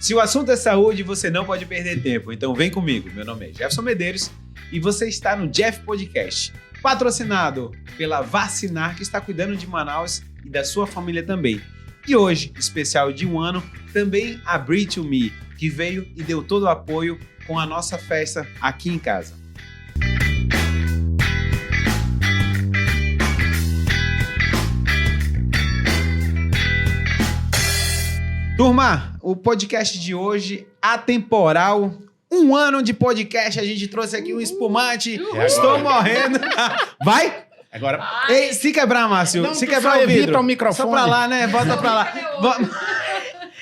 Se o assunto é saúde, você não pode perder tempo. Então vem comigo. Meu nome é Jefferson Medeiros e você está no Jeff Podcast, patrocinado pela Vacinar, que está cuidando de Manaus e da sua família também. E hoje, especial de 1 ano, também a Bri2Me, que veio e deu todo o apoio com a nossa festa aqui em casa. Turma, o podcast de hoje, atemporal, 1 ano de podcast, a gente trouxe aqui um espumante, estou morrendo. Vai? Agora. Ei, se quebrar, Márcio, Não, se tu quebrar só o vidro. evita o microfone. Só pra lá, né? Volta pra lá.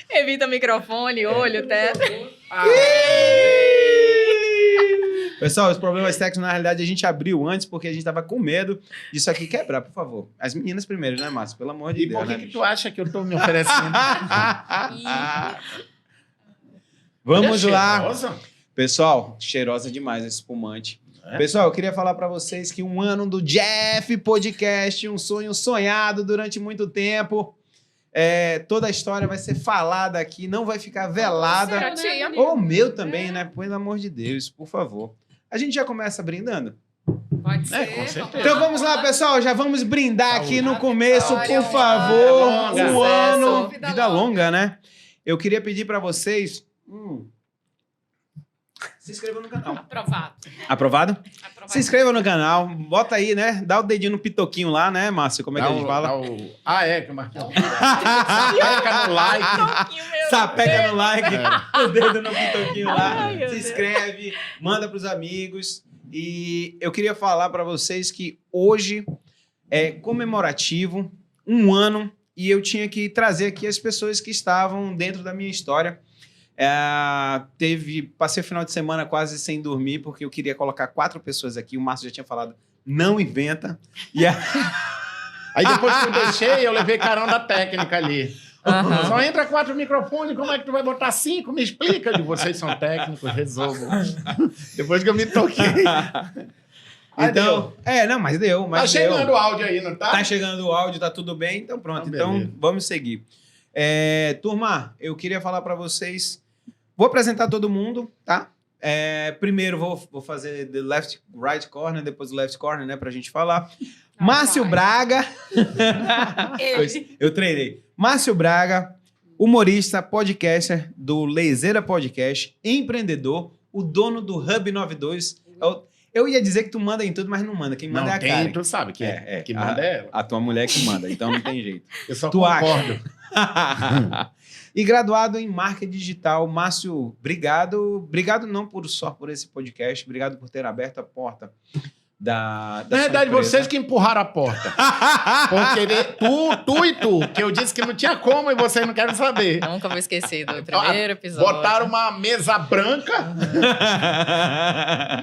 Evita microfone, olho, teto. Pessoal, os problemas técnicos, na realidade, a gente abriu antes porque a gente tava com medo disso aqui quebrar, por favor. As meninas primeiro, né, Márcio? Pelo amor de E Deus, por que, né, que bicho? tu acha que eu tô me oferecendo? Vamos Olha, lá. cheirosa. Pessoal, cheirosa demais esse espumante. É? Pessoal, eu queria falar pra vocês que 1 ano do Jeff Podcast, um sonho sonhado durante muito tempo. Toda a história vai ser falada aqui, não vai ficar velada. Pra tia. Ou meu também, né? Pelo amor de Deus, por favor. A gente já começa brindando? Pode ser. Com certeza. Então vamos lá, pessoal. Já vamos brindar Saúde. aqui no começo, Vitória, por favor. longa. 1 ano. Vida Vida longa. longa, né? Eu queria pedir pra vocês... Se inscrevam no canal. Aprovado. Aprovado? Aprovado. Se inscreva no canal, bota aí, né? Dá o dedinho no pitoquinho lá, né, Márcio? Como é que a gente fala? Que o Marquinhos. Sapeca no like. Sapeca no like, o dedo no pitoquinho lá, Ai, meu se Deus. inscreve, manda pros amigos. E eu queria falar pra vocês que hoje é comemorativo, 1 ano, e eu tinha que trazer aqui as pessoas que estavam dentro da minha história. Passei o final de semana quase sem dormir, porque eu queria colocar 4 pessoas aqui. O Márcio já tinha falado, não inventa. E Aí depois que eu deixei, eu levei carão da técnica ali. Aham. Só entra 4 microfones, como é que tu vai botar 5? Me explica. De vocês são técnicos, resolvam. Depois que eu me toquei. então, não, mas deu. Mas Tá chegando deu. o áudio aí, não tá? Tá chegando o áudio, tá tudo bem? Então pronto, Então, então beleza. vamos seguir. Turma, eu queria falar pra vocês... Vou apresentar todo mundo, tá? Primeiro vou fazer the right corner, depois o left corner, né, pra gente falar. Márcio Braga. Ele. Eu treinei. Márcio Braga, humorista, podcaster do Lezeira Podcast, empreendedor, o dono do Hub 92. Eu ia dizer que tu manda em tudo, mas não manda. Quem manda Não é a tem, Karen. tu sabe que, que manda é ela. A tua mulher que manda, então não tem jeito. Eu só Tu concordo. E graduado em marketing digital. Márcio, obrigado. Obrigado não só por esse podcast, obrigado por ter aberto a porta da Na verdade, sua empresa. vocês que empurraram a porta. Por querer, tu e tu, que eu disse que não tinha como e vocês não querem saber. Nunca vou esquecer do primeiro episódio. Botaram uma mesa branca.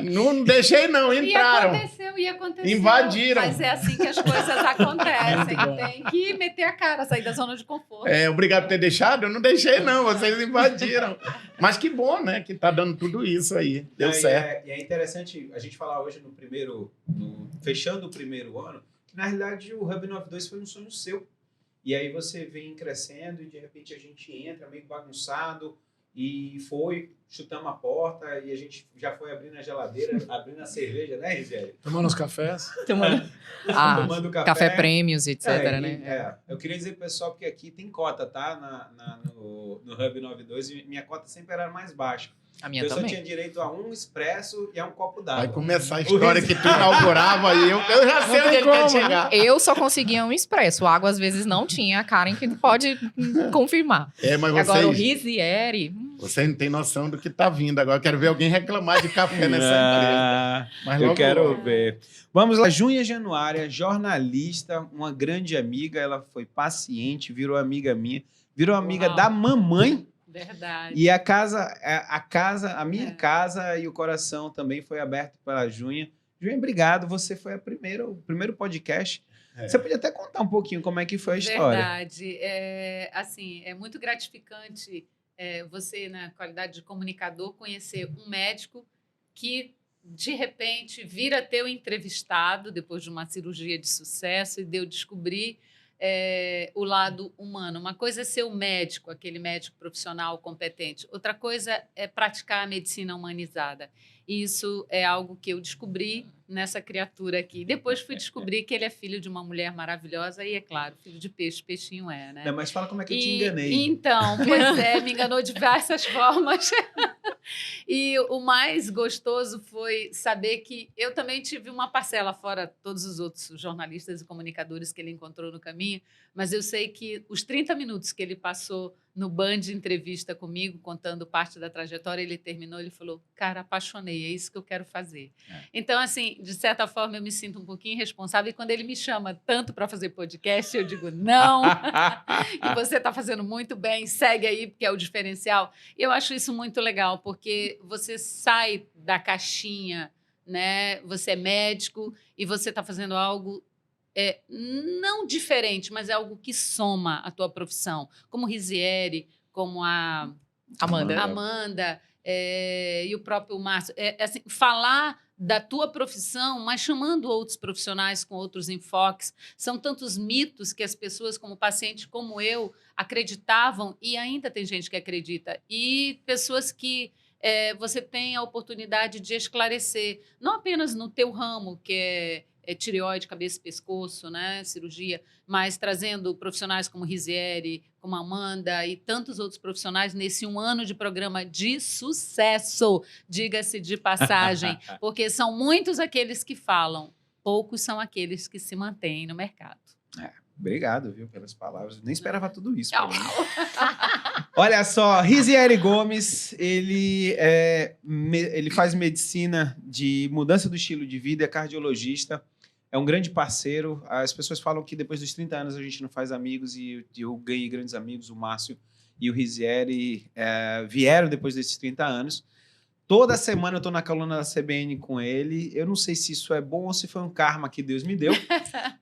Não deixei, não. Entraram. E aconteceu. Invadiram. Mas é assim que as coisas acontecem. Muito bom. Tem que meter a cara, sair da zona de conforto. Obrigado por ter deixado. Eu não deixei, não. Vocês invadiram. Mas que bom, né? Que tá dando tudo isso aí. Deu certo. E é interessante a gente falar hoje fechando o primeiro ano, que na realidade o Hub 92 foi um sonho seu. E aí você vem crescendo e de repente a gente entra meio bagunçado e chutamos a porta e a gente já foi abrindo a geladeira, abrindo a cerveja, né, Gisele? Tomando os cafés. Tomando Café prêmios, etc, né? Eu queria dizer pro pessoal que aqui tem cota, tá? No Hub 92 e minha cota sempre era mais baixa. A minha Eu só também. tinha direito a um expresso e a um copo d'água. Vai começar a história que tu inaugurava aí. Eu já sei onde ele quer chegar. Eu só conseguia um expresso. Água às vezes não tinha. A Karen que pode confirmar. Mas Agora o vocês, Rizieri... vocês não têm noção do que tá vindo. Agora eu quero ver alguém reclamar de café nessa empresa. Mas Eu logo, quero logo. ver. Vamos lá. Júnia Januária, jornalista, uma grande amiga. Ela foi paciente, virou amiga minha. Virou amiga Uau. da mamãe. Verdade. E a minha casa e o coração também foi aberto pela Júnia. Júnia, obrigado. Você foi o primeiro podcast. Você podia até contar um pouquinho como é que foi a história. Verdade. É muito gratificante você, na qualidade de comunicador, conhecer um médico que, de repente, vira teu entrevistado depois de uma cirurgia de sucesso e deu descobrir o lado humano. Uma coisa é ser o médico, aquele médico profissional competente. Outra coisa é praticar a medicina humanizada. E isso é algo que eu descobri nessa criatura aqui. Depois fui descobrir que ele é filho de uma mulher maravilhosa e, é claro, filho de peixe, peixinho é, né? Não, mas fala como é que eu te enganei. Então, pois é, me enganou de diversas formas. E o mais gostoso foi saber que eu também tive uma parcela, fora todos os outros jornalistas e comunicadores que ele encontrou no caminho, mas eu sei que os 30 minutos que ele passou no Band entrevista comigo, contando parte da trajetória, ele terminou, ele falou, cara, apaixonei, é isso que eu quero fazer. Então, assim, de certa forma, eu me sinto um pouquinho responsável, e quando ele me chama tanto para fazer podcast, eu digo, não, e você está fazendo muito bem, segue aí, porque é o diferencial. E eu acho isso muito legal, porque você sai da caixinha, né? Você é médico e você está fazendo algo não diferente, mas é algo que soma a tua profissão. Como Rizieri, como a Amanda e o próprio Márcio. Assim, falar da tua profissão, mas chamando outros profissionais com outros enfoques. São tantos mitos que as pessoas, como paciente, como eu, acreditavam, e ainda tem gente que acredita. E pessoas que você tem a oportunidade de esclarecer, não apenas no teu ramo, que é tireoide, cabeça e pescoço, né, cirurgia, mas trazendo profissionais como Rizieri, como Amanda e tantos outros profissionais nesse 1 ano de programa de sucesso, diga-se de passagem, porque são muitos aqueles que falam, poucos são aqueles que se mantêm no mercado. Obrigado, viu, pelas palavras. Nem esperava tudo isso. Olha só, Rizieri Gomes, ele faz medicina de mudança do estilo de vida, é cardiologista, é um grande parceiro. As pessoas falam que depois dos 30 anos a gente não faz amigos, e eu ganhei grandes amigos, o Márcio e o Rizieri vieram depois desses 30 anos. Toda semana eu estou na coluna da CBN com ele. Eu não sei se isso é bom ou se foi um karma que Deus me deu.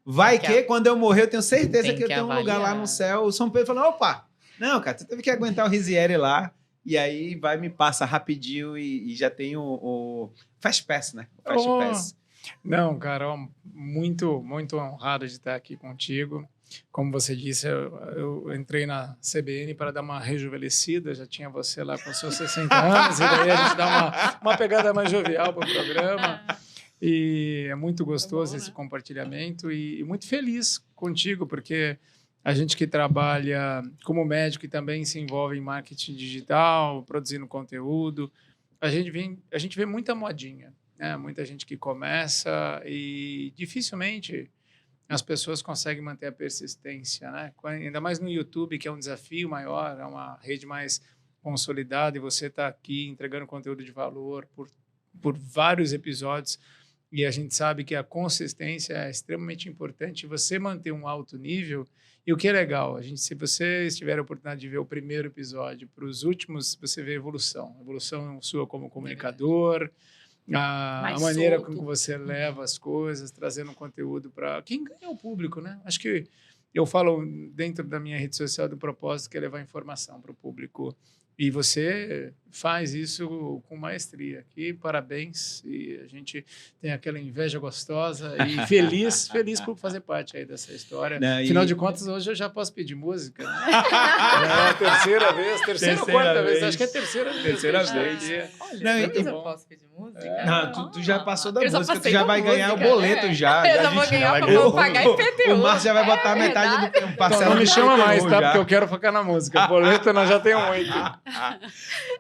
Vai que quando eu morrer, eu tenho certeza que eu tenho um lugar lá no céu. O São Pedro falou, opa, não, cara, você teve que aguentar o Rizieri lá. E aí me passa rapidinho e já tem o Fast Pass, né? O Fast Pass. Não, cara, muito, muito honrado de estar aqui contigo. Como você disse, eu entrei na CBN para dar uma rejuvenescida, já tinha você lá com seus 60 anos, e daí a gente dá uma pegada mais jovial para o programa. E é muito gostoso esse compartilhamento e muito feliz contigo, porque a gente que trabalha como médico e também se envolve em marketing digital, produzindo conteúdo, a gente vê muita modinha, né? Muita gente que começa e dificilmente as pessoas conseguem manter a persistência, né? Ainda mais no YouTube, que é um desafio maior, é uma rede mais consolidada, e você está aqui entregando conteúdo de valor por vários episódios, e a gente sabe que a consistência é extremamente importante, você manter um alto nível. E o que é legal, se você tiver a oportunidade de ver o primeiro episódio para os últimos, você vê a evolução sua como comunicador, a maneira como você leva as coisas, trazendo conteúdo para quem ganha o público, né? Acho que eu falo dentro da minha rede social do propósito que é levar informação para o público. E você faz isso com maestria. Aqui, parabéns. E a gente tem aquela inveja gostosa e feliz por fazer parte aí dessa história. Não, afinal de contas, hoje eu já posso pedir música. Né? Já é a terceira vez, ou quarta vez. Acho que é a terceira vez. Terceira vez. Eu posso pedir música? Não, tu já passou da música, tu já vai ganhar o boleto já. Eu já vou ganhar pra vou pagar IPTU. O Márcio já vai botar metade do parcela. Então não me chama mais, tá? Porque eu quero focar na música. Boleto nós já temos 8.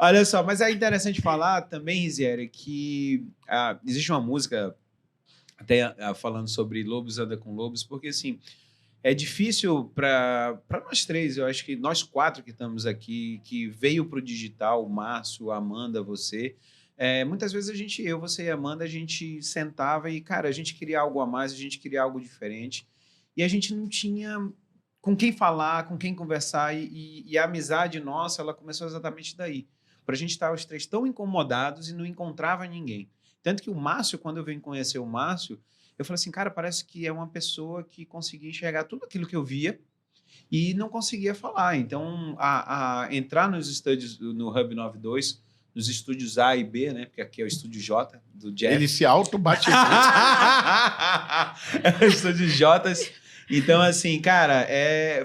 Olha só, mas é interessante falar também, Rizieri, que existe uma música até falando sobre lobos anda com lobos, porque assim, é difícil para nós três, eu acho que nós 4 que estamos aqui, que veio para o digital, o Márcio, a Amanda, você, muitas vezes eu, você e a Amanda, a gente sentava e, cara, a gente queria algo a mais, a gente queria algo diferente, e a gente não tinha com quem falar, com quem conversar, e a amizade nossa, ela começou exatamente daí. Para a gente estar os 3 tão incomodados e não encontrava ninguém. Tanto que o Márcio, quando eu vim conhecer o Márcio, eu falei assim, cara, parece que é uma pessoa que conseguia enxergar tudo aquilo que eu via e não conseguia falar. Então, entrar nos estúdios, no Hub 92, nos estúdios A e B, né? Porque aqui é o estúdio J, do Jeff. Ele se auto-bate. É o estúdio J. Então, assim, cara,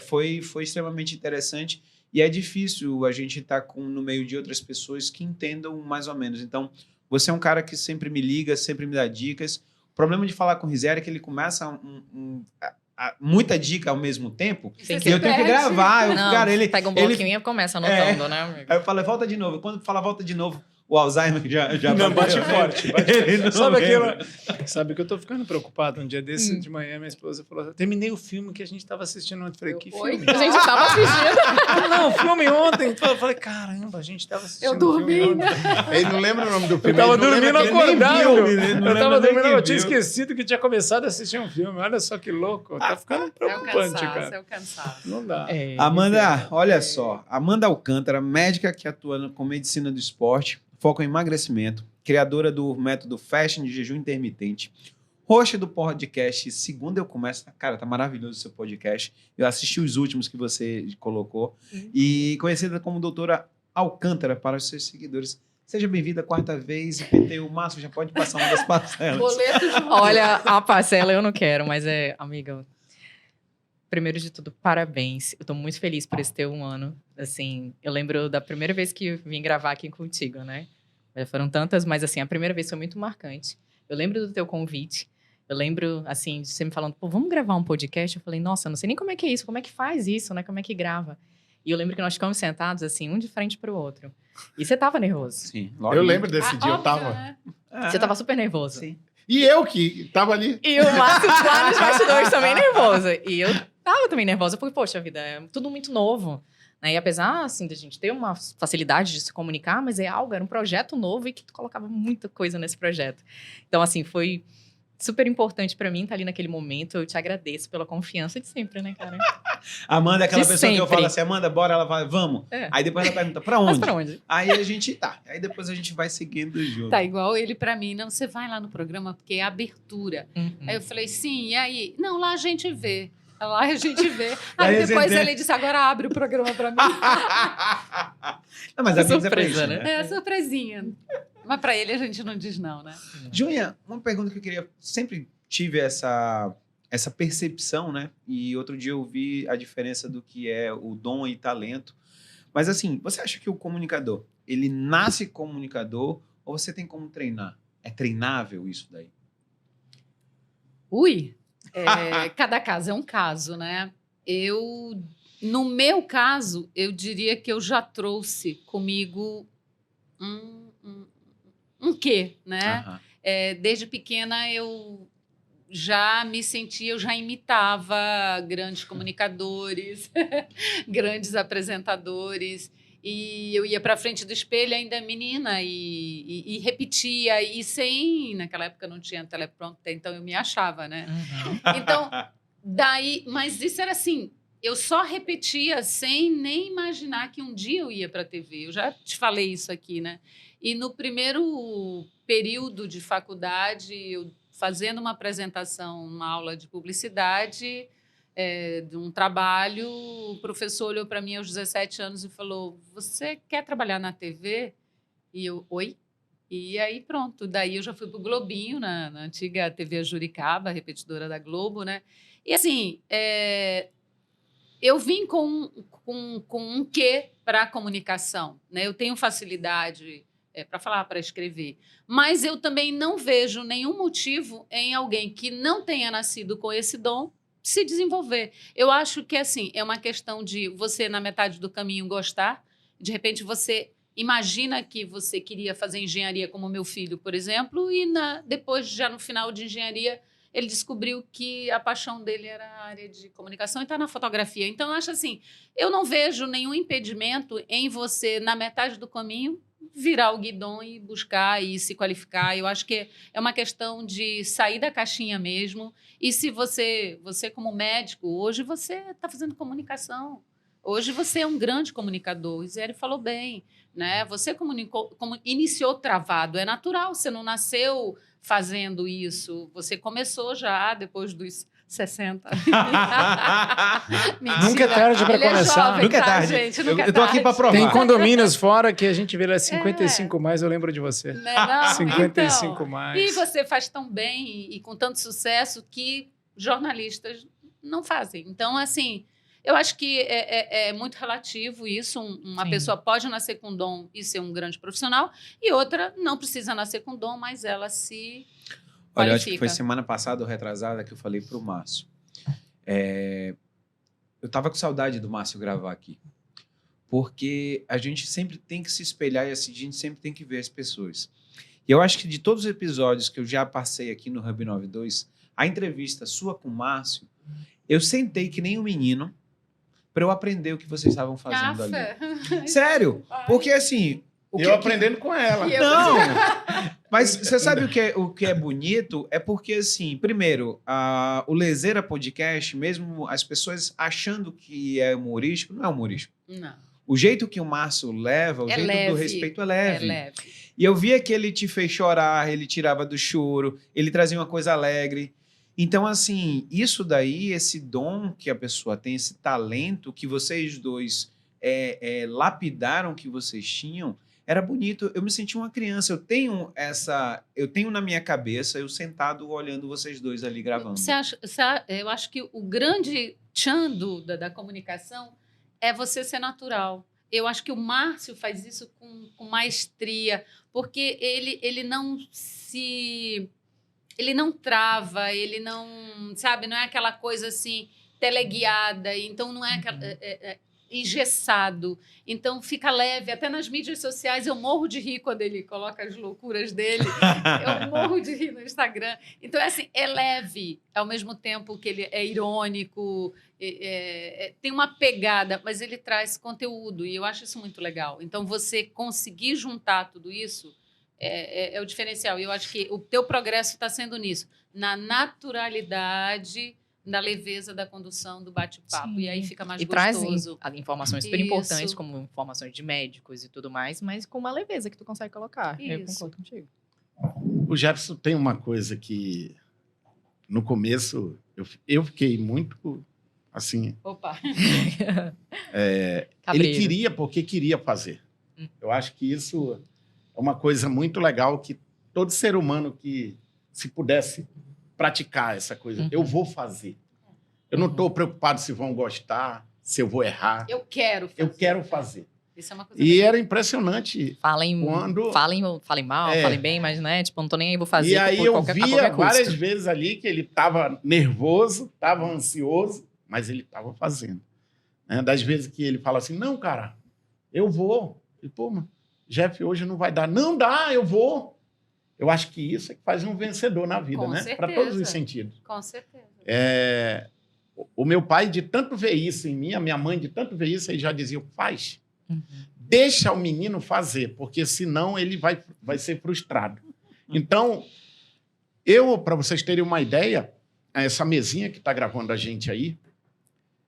foi extremamente interessante e é difícil a gente estar no meio de outras pessoas que entendam mais ou menos. Então, você é um cara que sempre me liga, sempre me dá dicas. O problema de falar com o Rizé é que ele começa muita dica ao mesmo tempo Tem e eu tenho que gravar. Não, Cara, ele pega um bloquinho e começa anotando, né, amigo? Aí eu falo, volta de novo. Quando fala volta de novo, o Alzheimer já Não, bate bateu. forte. Ele não lembra. Sabe que eu tô ficando preocupado. Um dia desse de manhã, minha esposa falou: terminei o filme que a gente tava assistindo ontem. Eu falei: que filme? A gente tava assistindo. Não, o filme ontem. Eu falei: caramba, a gente tava assistindo. Eu dormi. o filme ontem. Ele não lembra o nome do Eu filme. tava ele não lembra dormindo que ele nem acordado. viu. Eu tava dormindo, eu tinha viu. esquecido que tinha começado a assistir um filme. Olha só que louco. Tá ficando É o preocupante, cansaço, cara. é o cansaço. Não dá. Amanda, olha só. Amanda Alcântara, médica que atua com medicina do esporte, foco em emagrecimento, criadora do método Fashion de jejum intermitente, host do podcast Segunda Eu Começo. Cara, tá maravilhoso o seu podcast. Eu assisti os últimos que você colocou. E conhecida como doutora Alcântara para os seus seguidores. Seja bem-vinda, quarta vez. E PT, o Márcio já pode passar uma das parcelas. Boleto junto. Olha, a parcela eu não quero, mas amiga, primeiro de tudo, parabéns. Eu tô muito feliz por esse teu ano. Assim, eu lembro da primeira vez que eu vim gravar aqui contigo, né? Já foram tantas, mas assim, a primeira vez foi muito marcante. Eu lembro do teu convite. Eu lembro, assim, de você me falando, pô, vamos gravar um podcast? Eu falei, nossa, eu não sei nem como é que é isso, como é que faz isso, né? Como é que grava? E eu lembro que nós ficamos sentados, assim, um de frente pro outro. E você tava nervoso. Sim, Eu lembro desse dia, eu Óbvio, tava. né? Você tava super nervoso. Sim. E eu que tava ali. E o Márcio lá nos bastidores também nervoso. E eu tava também nervosa, porque, poxa vida, é tudo muito novo. Né? E apesar, assim, da gente ter uma facilidade de se comunicar, mas era um projeto novo e que tu colocava muita coisa nesse projeto. Então, assim, foi super importante pra mim estar ali naquele momento. Eu te agradeço pela confiança de sempre, né, cara? Amanda é aquela De pessoa que eu sempre. falo assim, Amanda, bora, ela vai, vamos. É. Aí depois ela pergunta, pra Mas onde? pra onde? Aí a gente Aí depois a gente vai seguindo junto. Tá igual ele pra mim. Não, você vai lá no programa porque é abertura. Uhum. Aí eu falei, sim, e aí? Não, lá a gente vê. Lá a gente vê. Aí Aí depois você tem- ele disse, agora abre o programa pra mim. Não, mas a Surpresa, é pra isso, né? É surpresinha. Mas pra ele a gente não diz não, né? Júnia, uma pergunta que eu queria... Sempre tive essa percepção, né? E outro dia eu vi a diferença do que é o dom e talento. Mas assim, você acha que o comunicador, ele nasce comunicador ou você tem como treinar? É treinável isso daí? Ui, cada caso é um caso, né? No meu caso, eu diria que eu já trouxe comigo um quê, né? Aham. Desde pequena eu já me sentia, eu já imitava grandes comunicadores, grandes apresentadores. E eu ia para frente do espelho ainda menina e repetia. E naquela época não tinha teleprompter, então eu me achava, né? Uhum. Então, mas isso era assim, eu só repetia sem nem imaginar que um dia eu ia para a TV. Eu já te falei isso aqui, né? E no primeiro período de faculdade, eu fazendo uma apresentação, uma aula de publicidade, de um trabalho, o professor olhou para mim aos 17 anos e falou, você quer trabalhar na TV? E eu, oi? E aí pronto, daí eu já fui para o Globinho, na antiga TV Juricaba, repetidora da Globo, né? E assim, eu vim com um quê para a comunicação, né? Eu tenho facilidade para falar, para escrever, mas eu também não vejo nenhum motivo em alguém que não tenha nascido com esse dom se desenvolver. Eu acho que assim, é uma questão de você, na metade do caminho, gostar, de repente você imagina que você queria fazer engenharia como meu filho, por exemplo, e depois, já no final de engenharia, ele descobriu que a paixão dele era a área de comunicação e está na fotografia. Então, eu acho assim, eu não vejo nenhum impedimento em você, na metade do caminho, virar o guidão e buscar e se qualificar. Eu acho que é uma questão de sair da caixinha mesmo. E se você como médico, hoje você está fazendo comunicação. Hoje você é um grande comunicador. O Zé falou bem, né? Você iniciou travado. É natural, você não nasceu fazendo isso. Você começou já depois dos 60. Nunca é tarde para Ele é começar. jovem, Nunca é tá, tarde. gente? Nunca Eu tô aqui pra provar. Tem condomínios fora que a gente vê lá 55 mais, eu lembro de você. Né, não? 55 Então, mais. e você faz tão bem e com tanto sucesso que jornalistas não fazem. Então, assim, eu acho que é muito relativo isso. Uma Sim. pessoa pode nascer com dom e ser um grande profissional, e outra não precisa nascer com dom, mas ela se Olha, eu acho que qualifica. foi semana passada ou retrasada que eu falei pro Márcio. Eu tava com saudade do Márcio gravar aqui. Porque a gente sempre tem que se espelhar e assim, a gente sempre tem que ver as pessoas. E eu acho que de todos os episódios que eu já passei aqui no Hub 92, a entrevista sua com o Márcio, eu sentei que nem um menino para eu aprender o que vocês estavam fazendo ali. Afa. Sério? Porque assim... Eu aprendendo com ela. E eu- Não! Mas você sabe o que é bonito? É porque, assim, primeiro, o Lezeira Podcast, mesmo as pessoas achando que é humorístico, não é humorístico. Não, O jeito que o Márcio leva, o É jeito leve. do respeito é é leve. leve. E eu via que ele te fez chorar, ele tirava do choro, ele trazia uma coisa alegre. Então, assim, isso daí, esse dom que a pessoa tem, esse talento que vocês dois lapidaram que vocês tinham, era bonito. Eu me senti uma criança. Eu tenho na minha cabeça, eu sentado olhando vocês dois ali gravando. Eu acho que o grande tchan da comunicação é você ser natural. Eu acho que o Márcio faz isso com maestria, porque ele não trava, ele não, sabe, não é aquela coisa assim teleguiada, então não é aquela, engessado. Então fica leve. Até nas mídias sociais eu morro de rir quando ele coloca as loucuras dele. Eu morro de rir no Instagram. Então é assim, é leve, ao mesmo tempo que ele é irônico, tem uma pegada, mas ele traz conteúdo e eu acho isso muito legal. Então você conseguir juntar tudo isso é o diferencial. E eu acho que o teu progresso está sendo nisso, na naturalidade, na leveza da condução, do bate-papo. Sim. E aí fica mais E traz gostoso. informações super Isso. importantes, como informações de médicos e tudo mais, mas com uma leveza que tu consegue colocar. Eu Isso. concordo contigo. O Jefferson tem uma coisa que, no começo, eu fiquei muito, assim... Opa! Ele Cabreiro. queria porque queria fazer. Eu acho que isso é uma coisa muito legal que todo ser humano que, se pudesse praticar essa coisa, eu vou fazer. Eu não estou preocupado se vão gostar, se eu vou errar. Eu quero fazer. Eu quero fazer. Isso é uma coisa E legal. era impressionante. Falem Quando- falem mal, falem bem, mas né, tipo, não tô nem aí, vou fazer E aí por eu qualquer, a via qualquer custo. várias vezes ali que ele estava nervoso, estava ansioso, mas ele estava fazendo. Né? Das vezes que ele fala assim, não, cara, eu vou. E, pô, mano, Jeff, hoje não vai dar. Não dá, eu vou. Eu acho que isso é que faz um vencedor na vida, Com né? certeza. Para todos os sentidos. Com certeza. O meu pai, de tanto ver isso em mim, a minha mãe, de tanto ver isso, ele já dizia, faz. Uhum. Deixa o menino fazer, porque senão ele vai ser frustrado. Então, para vocês terem uma ideia, essa mesinha que está gravando a gente aí,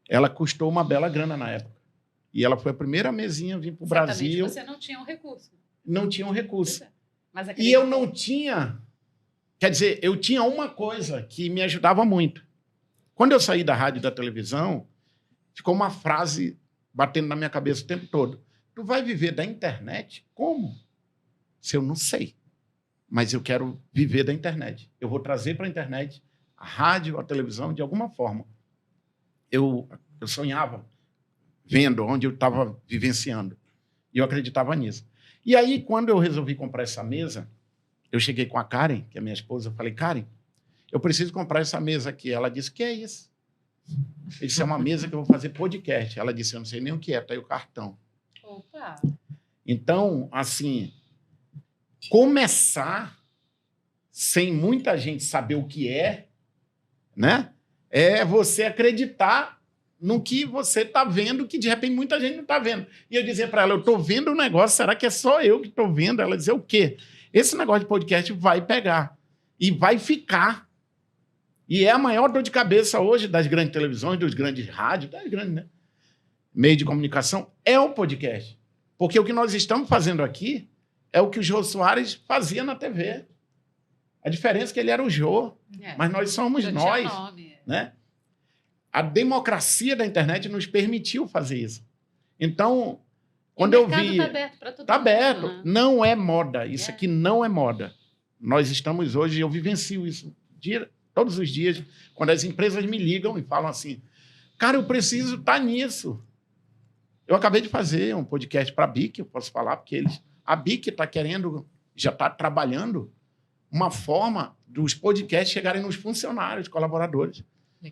ela custou uma bela grana na época. E ela foi a primeira mesinha a vir para o Certamente Brasil. você não tinha um recurso. Não tinha um recurso. Pois é. Mas E eu não tinha... Quer dizer, eu tinha uma coisa que me ajudava muito. Quando eu saí da rádio e da televisão, ficou uma frase batendo na minha cabeça o tempo todo. Tu vai viver da internet? Como? Se eu não sei. Mas eu quero viver da internet. Eu vou trazer para a internet a rádio, a televisão, de alguma forma. Eu sonhava vendo onde eu estava vivenciando. E eu acreditava nisso. E aí, quando eu resolvi comprar essa mesa, eu cheguei com a Karen, que é minha esposa, eu falei, Karen, eu preciso comprar essa mesa aqui. Ela disse, o que é isso? Eu disse, é uma mesa que eu vou fazer podcast. Ela disse, eu não sei nem o que é, tá aí o cartão. Opa! Então, assim, começar sem muita gente saber o que é, né? É você acreditar no que você está vendo, que de repente muita gente não está vendo. E eu dizia para ela, eu estou vendo um negócio, será que é só eu que estou vendo? Ela dizia, o quê? Esse negócio de podcast vai pegar e vai ficar. E é a maior dor de cabeça hoje das grandes televisões, dos grandes rádios, das grandes, né? Meio de comunicação, é o podcast. Porque o que nós estamos fazendo aqui é o que o Jô Soares fazia na TV. A diferença é que ele era o Jô, mas nós somos Já tinha nós, nome. né? A democracia da internet nos permitiu fazer isso. Então, quando eu vi... Está aberto para todo Está mundo. aberto. Né? Não é moda. Isso aqui não é moda. Nós estamos hoje, eu vivencio isso todos os dias, quando as empresas me ligam e falam assim, cara, eu preciso estar nisso. Eu acabei de fazer um podcast para a BIC, eu posso falar, porque a BIC está querendo, já está trabalhando uma forma dos podcasts chegarem nos funcionários, colaboradores.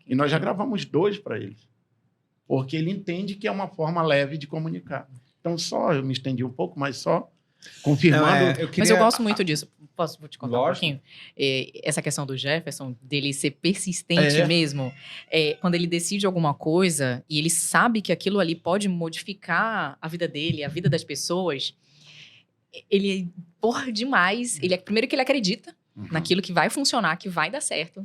E nós já gravamos 2 para eles. Porque ele entende que é uma forma leve de comunicar. Então, eu me estendi um pouco, mas só confirmando. Mas eu gosto muito disso. Vou te contar Lógico. um pouquinho? Essa questão do Jefferson, dele ser persistente mesmo. Quando ele decide alguma coisa e ele sabe que aquilo ali pode modificar a vida dele, a vida das pessoas, ele, demais. Primeiro que ele acredita naquilo que vai funcionar, que vai dar certo.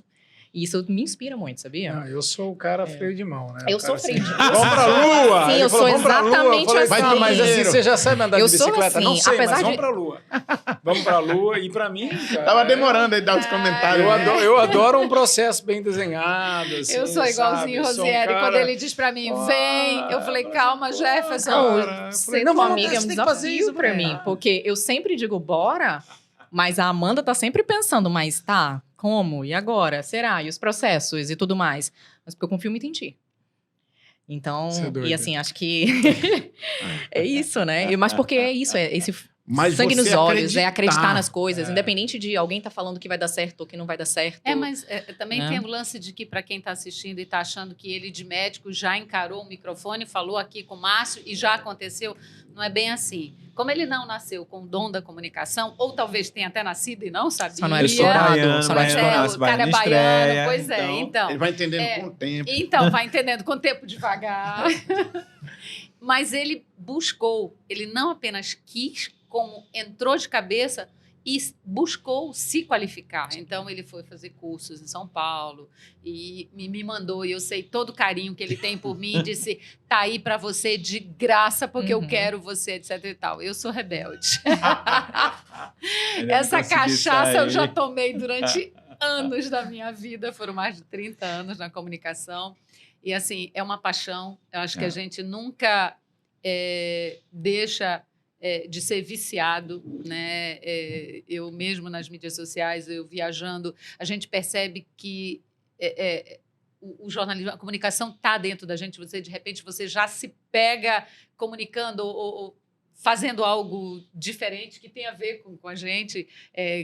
E isso me inspira muito, sabia? Não, eu sou o cara freio de mão, né? Eu O sou cara freio de assim, mão. Vamos pra Lua! Sim, Ele eu falou, sou "Vamos pra Lua." Eu exatamente falei, assim. "Tá, mas assim, você já sabe andar Eu de sou bicicleta? Não assim, sei, apesar mas de- vamos pra Lua. Vamos pra Lua. E pra mim, cara... Tava demorando aí dar os comentários. Eu adoro um processo bem desenhado, assim, Eu sou igualzinho sabe? Eu sou um Rosieri. cara- Quando ele diz pra mim, vem, eu falei, calma, Jefferson. Cara, eu Ser falei, tua vamos, amiga é um você tem que fazer desafio isso, pra mulher. mim. Porque eu sempre digo, bora, mas a Amanda tá sempre pensando, mas tá, como? E agora? Será? E os processos e tudo mais? Mas porque eu confio muito em ti. Então, Você é doida. e assim, acho que é isso, né? Mas porque é isso, é esse Mas sangue você nos olhos, é acreditar. acreditar nas coisas, independente de alguém tá falando que vai dar certo ou que não vai dar certo. Mas também Né? tem o lance de que, para quem está assistindo e está achando que ele, de médico, já encarou o microfone, falou aqui com o Márcio e já aconteceu, não é bem assim. Como ele não nasceu com o dom da comunicação, ou talvez tenha até nascido e não sabia. Só não era Eu sou estourado, baiano, só não era baiano, estourado. nasce o cara é baiano, baiano, estreia, pois é. Então, Ele vai entendendo com o tempo. então, vai entendendo com o tempo devagar. Mas ele buscou, ele não apenas quis, como entrou de cabeça e buscou se qualificar. Então, ele foi fazer cursos em São Paulo e me mandou, e eu sei todo o carinho que ele tem por mim, e disse, tá aí para você de graça, porque eu quero você, etc e tal. Eu sou rebelde. Ele não Essa conseguiu cachaça eu sair. já tomei durante anos da minha vida, foram mais de 30 anos na comunicação. E, assim, é uma paixão. Eu acho que a gente nunca deixa de ser viciado, né? Eu mesmo nas mídias sociais, eu viajando, a gente percebe que o jornalismo, a comunicação está dentro da gente. De repente, você já se pega comunicando ou fazendo algo diferente que tem a ver com a gente,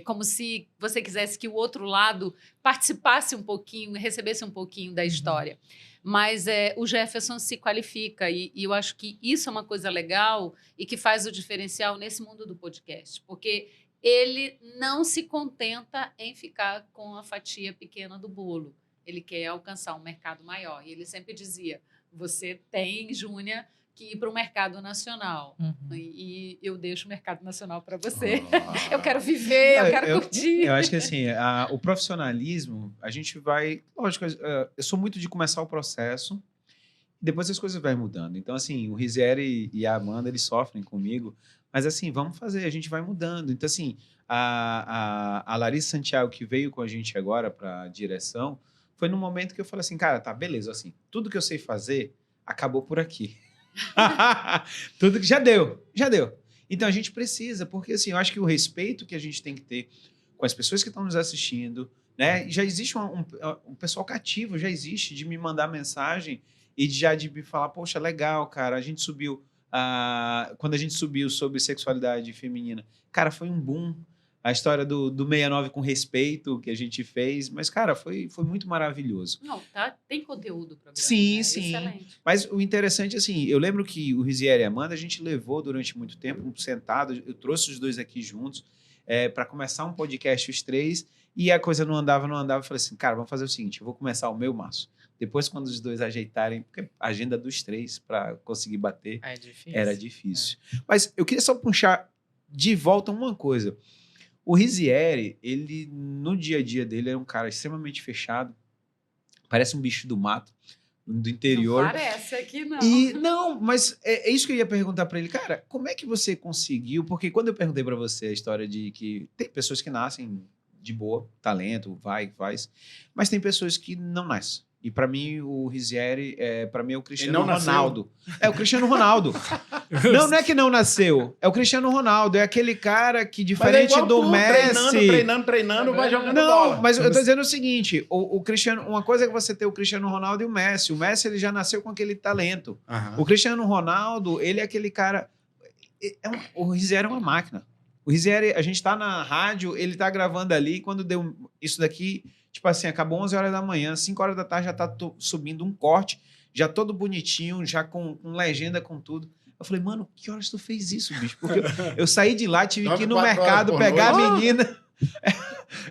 como se você quisesse que o outro lado participasse um pouquinho, recebesse um pouquinho da história. Mas o Jefferson se qualifica e eu acho que isso é uma coisa legal e que faz o diferencial nesse mundo do podcast, porque ele não se contenta em ficar com a fatia pequena do bolo. Ele quer alcançar um mercado maior. E ele sempre dizia, você tem, Júnia, que ir para o mercado nacional. E eu deixo o mercado nacional para você. Eu quero viver, eu quero curtir. Eu acho que assim, o profissionalismo, a gente vai... Lógico, eu sou muito de começar o processo e depois as coisas vão mudando. Então, assim, o Risieri e a Amanda, eles sofrem comigo, mas assim, vamos fazer, a gente vai mudando. Então, assim, a Larissa Santiago, que veio com a gente agora para a direção, foi num momento que eu falei assim, cara, tá, beleza, assim, tudo que eu sei fazer acabou por aqui. Tudo que já deu. Então a gente precisa, porque assim, eu acho que o respeito que a gente tem que ter com as pessoas que estão nos assistindo, né? Já existe um pessoal cativo, já existe de me mandar mensagem e de me falar, poxa, legal, cara, a gente subiu, quando a gente subiu sobre sexualidade feminina, cara, foi um boom. A história do 69 com respeito que a gente fez, mas, cara, foi muito maravilhoso. Não, tá? Tem conteúdo para Sim, né? sim. Excelente. Mas o interessante, assim, eu lembro que o Risieri e a Amanda, a gente levou durante muito tempo, sentado, eu trouxe os dois aqui juntos, para começar um podcast, os três, e a coisa não andava, eu falei assim, cara, vamos fazer o seguinte, eu vou começar o meu maço. Depois, quando os dois ajeitarem, porque a agenda dos três, para conseguir bater, É difícil. era difícil. Mas eu queria só puxar de volta uma coisa. O Risieri, ele, no dia a dia dele, é um cara extremamente fechado, parece um bicho do mato, do interior. Não parece aqui, não. E não, mas é isso que eu ia perguntar para ele, cara, como é que você conseguiu? Porque quando eu perguntei para você a história de que tem pessoas que nascem de boa, talento, vai, faz, mas tem pessoas que não nascem, E pra mim, o Rizieri, pra mim, é o Cristiano Ele não nasceu? Ronaldo. É o Cristiano Ronaldo. Não é que não nasceu. É o Cristiano Ronaldo. É aquele cara que, Mas diferente igual do tu, Messi... Treinando, vai jogando bola. Não, mas eu tô dizendo o seguinte, o Cristiano, uma coisa é que você ter o Cristiano Ronaldo e o Messi. O Messi, ele já nasceu com aquele talento. Aham. O Cristiano Ronaldo, ele é aquele cara... o Rizieri é uma máquina. O Rizieri, a gente tá na rádio, ele tá gravando ali, quando deu isso daqui, tipo assim, acabou 11 horas da manhã, 5 horas da tarde já tá subindo um corte, já todo bonitinho, já com legenda, com tudo. Eu falei, mano, que horas tu fez isso, bicho? Porque eu saí de lá, tive que ir no 4 mercado, horas por pegar noite. a menina.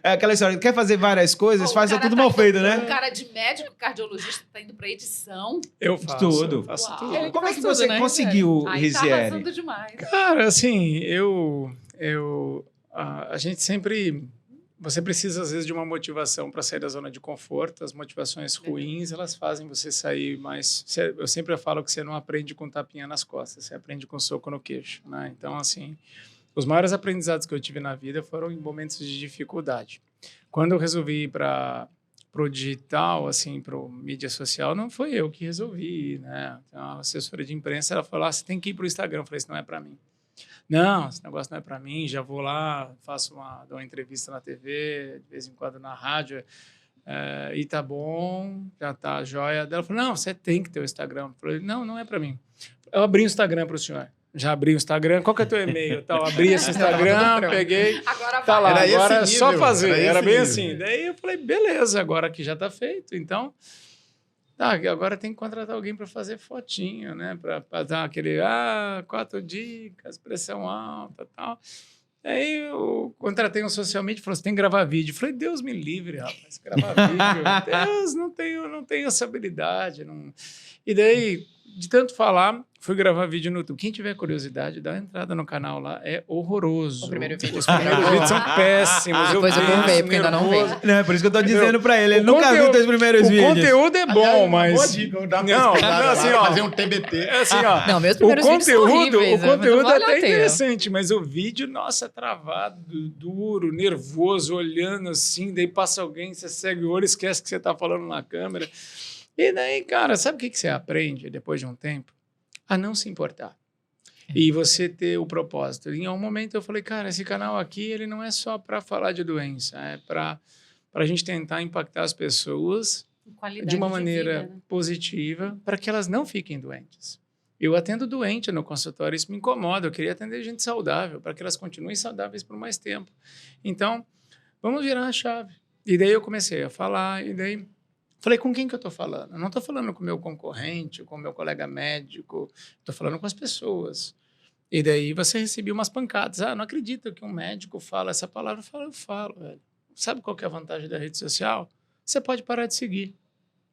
É aquela história, quer fazer várias coisas, Pô, faz o cara tudo tá mal feito, indo- né? O cara de médico, cardiologista, tá indo pra edição. Eu faço. Tudo. Eu faço Uau. tudo. É. Como é que Faz você tudo, né? conseguiu, Aí tá Rizieri? arrasando demais. Cara, assim, a gente sempre... Você precisa, às vezes, de uma motivação para sair da zona de conforto. As motivações ruins, elas fazem você sair mais... Eu sempre falo que você não aprende com tapinha nas costas, você aprende com soco no queixo, né? Então, assim, os maiores aprendizados que eu tive na vida foram em momentos de dificuldade. Quando eu resolvi ir para o digital, assim, para mídia social, não foi eu que resolvi, né? Então, a assessora de imprensa, ela falou, você tem que ir para o Instagram. Eu falei, isso não é para mim. Não, esse negócio não é para mim, já vou lá, dou uma entrevista na TV, de vez em quando na rádio, e tá bom, já tá jóia. Daí ela falou, não, você tem que ter o Instagram. Eu falei, não é para mim. Eu abri o Instagram para o senhor. Já abri o Instagram, qual que é teu e-mail? Tal, abri esse Instagram, peguei, Agora tá vai. lá, Era esse agora é só nível, fazer, era era esse bem nível. assim. Daí eu falei, beleza, agora que já tá feito, então... Tá, agora tem que contratar alguém para fazer fotinho, né? Para dar aquele, 4 dicas, pressão alta e tal. Aí eu contratei um social media e falou, você tem que gravar vídeo. Eu falei, Deus me livre, rapaz, gravar vídeo. Deus, não tenho essa habilidade. Não... E daí, de tanto falar, fui gravar vídeo no YouTube. Quem tiver curiosidade, dá uma entrada no canal lá. É horroroso. O primeiro vídeo. Os primeiros vídeos são péssimos. Depois eu vou penso, ver, porque ainda não nervoso. vejo. Não, é por isso que eu tô Entendeu? dizendo pra ele. Ele O nunca viu conteúdo- teus primeiros O vídeos. conteúdo é bom, Aliás, mas... boa dica, eu dar uma Não, pesquisada não, assim, lá, ó. fazer um TBT. É assim, ó. Não, meus primeiros vídeos são horríveis. O conteúdo é vale até a pena. interessante, mas o vídeo, nossa, travado, duro, nervoso, olhando assim, daí passa alguém, você segue o olho, esquece que você tá falando na câmera. E daí, cara, sabe o que você aprende depois de um tempo? A não se importar. E você ter o propósito. Em um momento eu falei, cara, esse canal aqui, ele não é só para falar de doença, é para a gente tentar impactar as pessoas Qualidade de uma vida, maneira né? positiva para que elas não fiquem doentes. Eu atendo doente no consultório, isso me incomoda. Eu queria atender gente saudável para que elas continuem saudáveis por mais tempo. Então, vamos virar a chave. E daí eu comecei a falar, e daí falei, com quem que eu estou falando? Eu não estou falando com o meu concorrente, com o meu colega médico, estou falando com as pessoas. E daí você recebia umas pancadas. Não acredito que um médico fala essa palavra. Eu falo, velho. Sabe qual que é a vantagem da rede social? Você pode parar de seguir.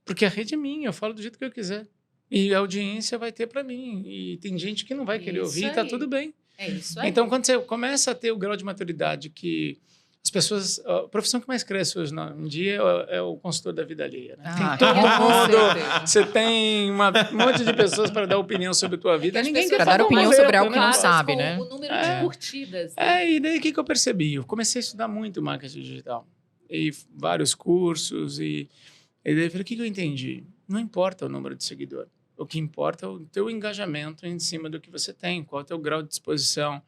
Porque a rede é minha, eu falo do jeito que eu quiser. E a audiência vai ter para mim. E tem gente que não vai querer Isso ouvir, e tá aí. tudo bem. É isso aí. Então, quando você começa a ter o grau de maturidade que as pessoas... A profissão que mais cresce hoje em dia é o consultor da vida alheia. Né? Ah, Tem todo com mundo... certeza. Você tem um monte de pessoas para dar opinião sobre a tua vida. as Ninguém pessoas quer Pra dar fazer opinião boleto, sobre algo que né? não Preocupadas sabe, com né? o número É. de curtidas. né? E daí o que eu percebi? Eu comecei a estudar muito marketing digital. E vários cursos. E daí eu falei, o que eu entendi? Não importa o número de seguidor. O que importa é o teu engajamento em cima do que você tem. Qual é o teu grau de disposição.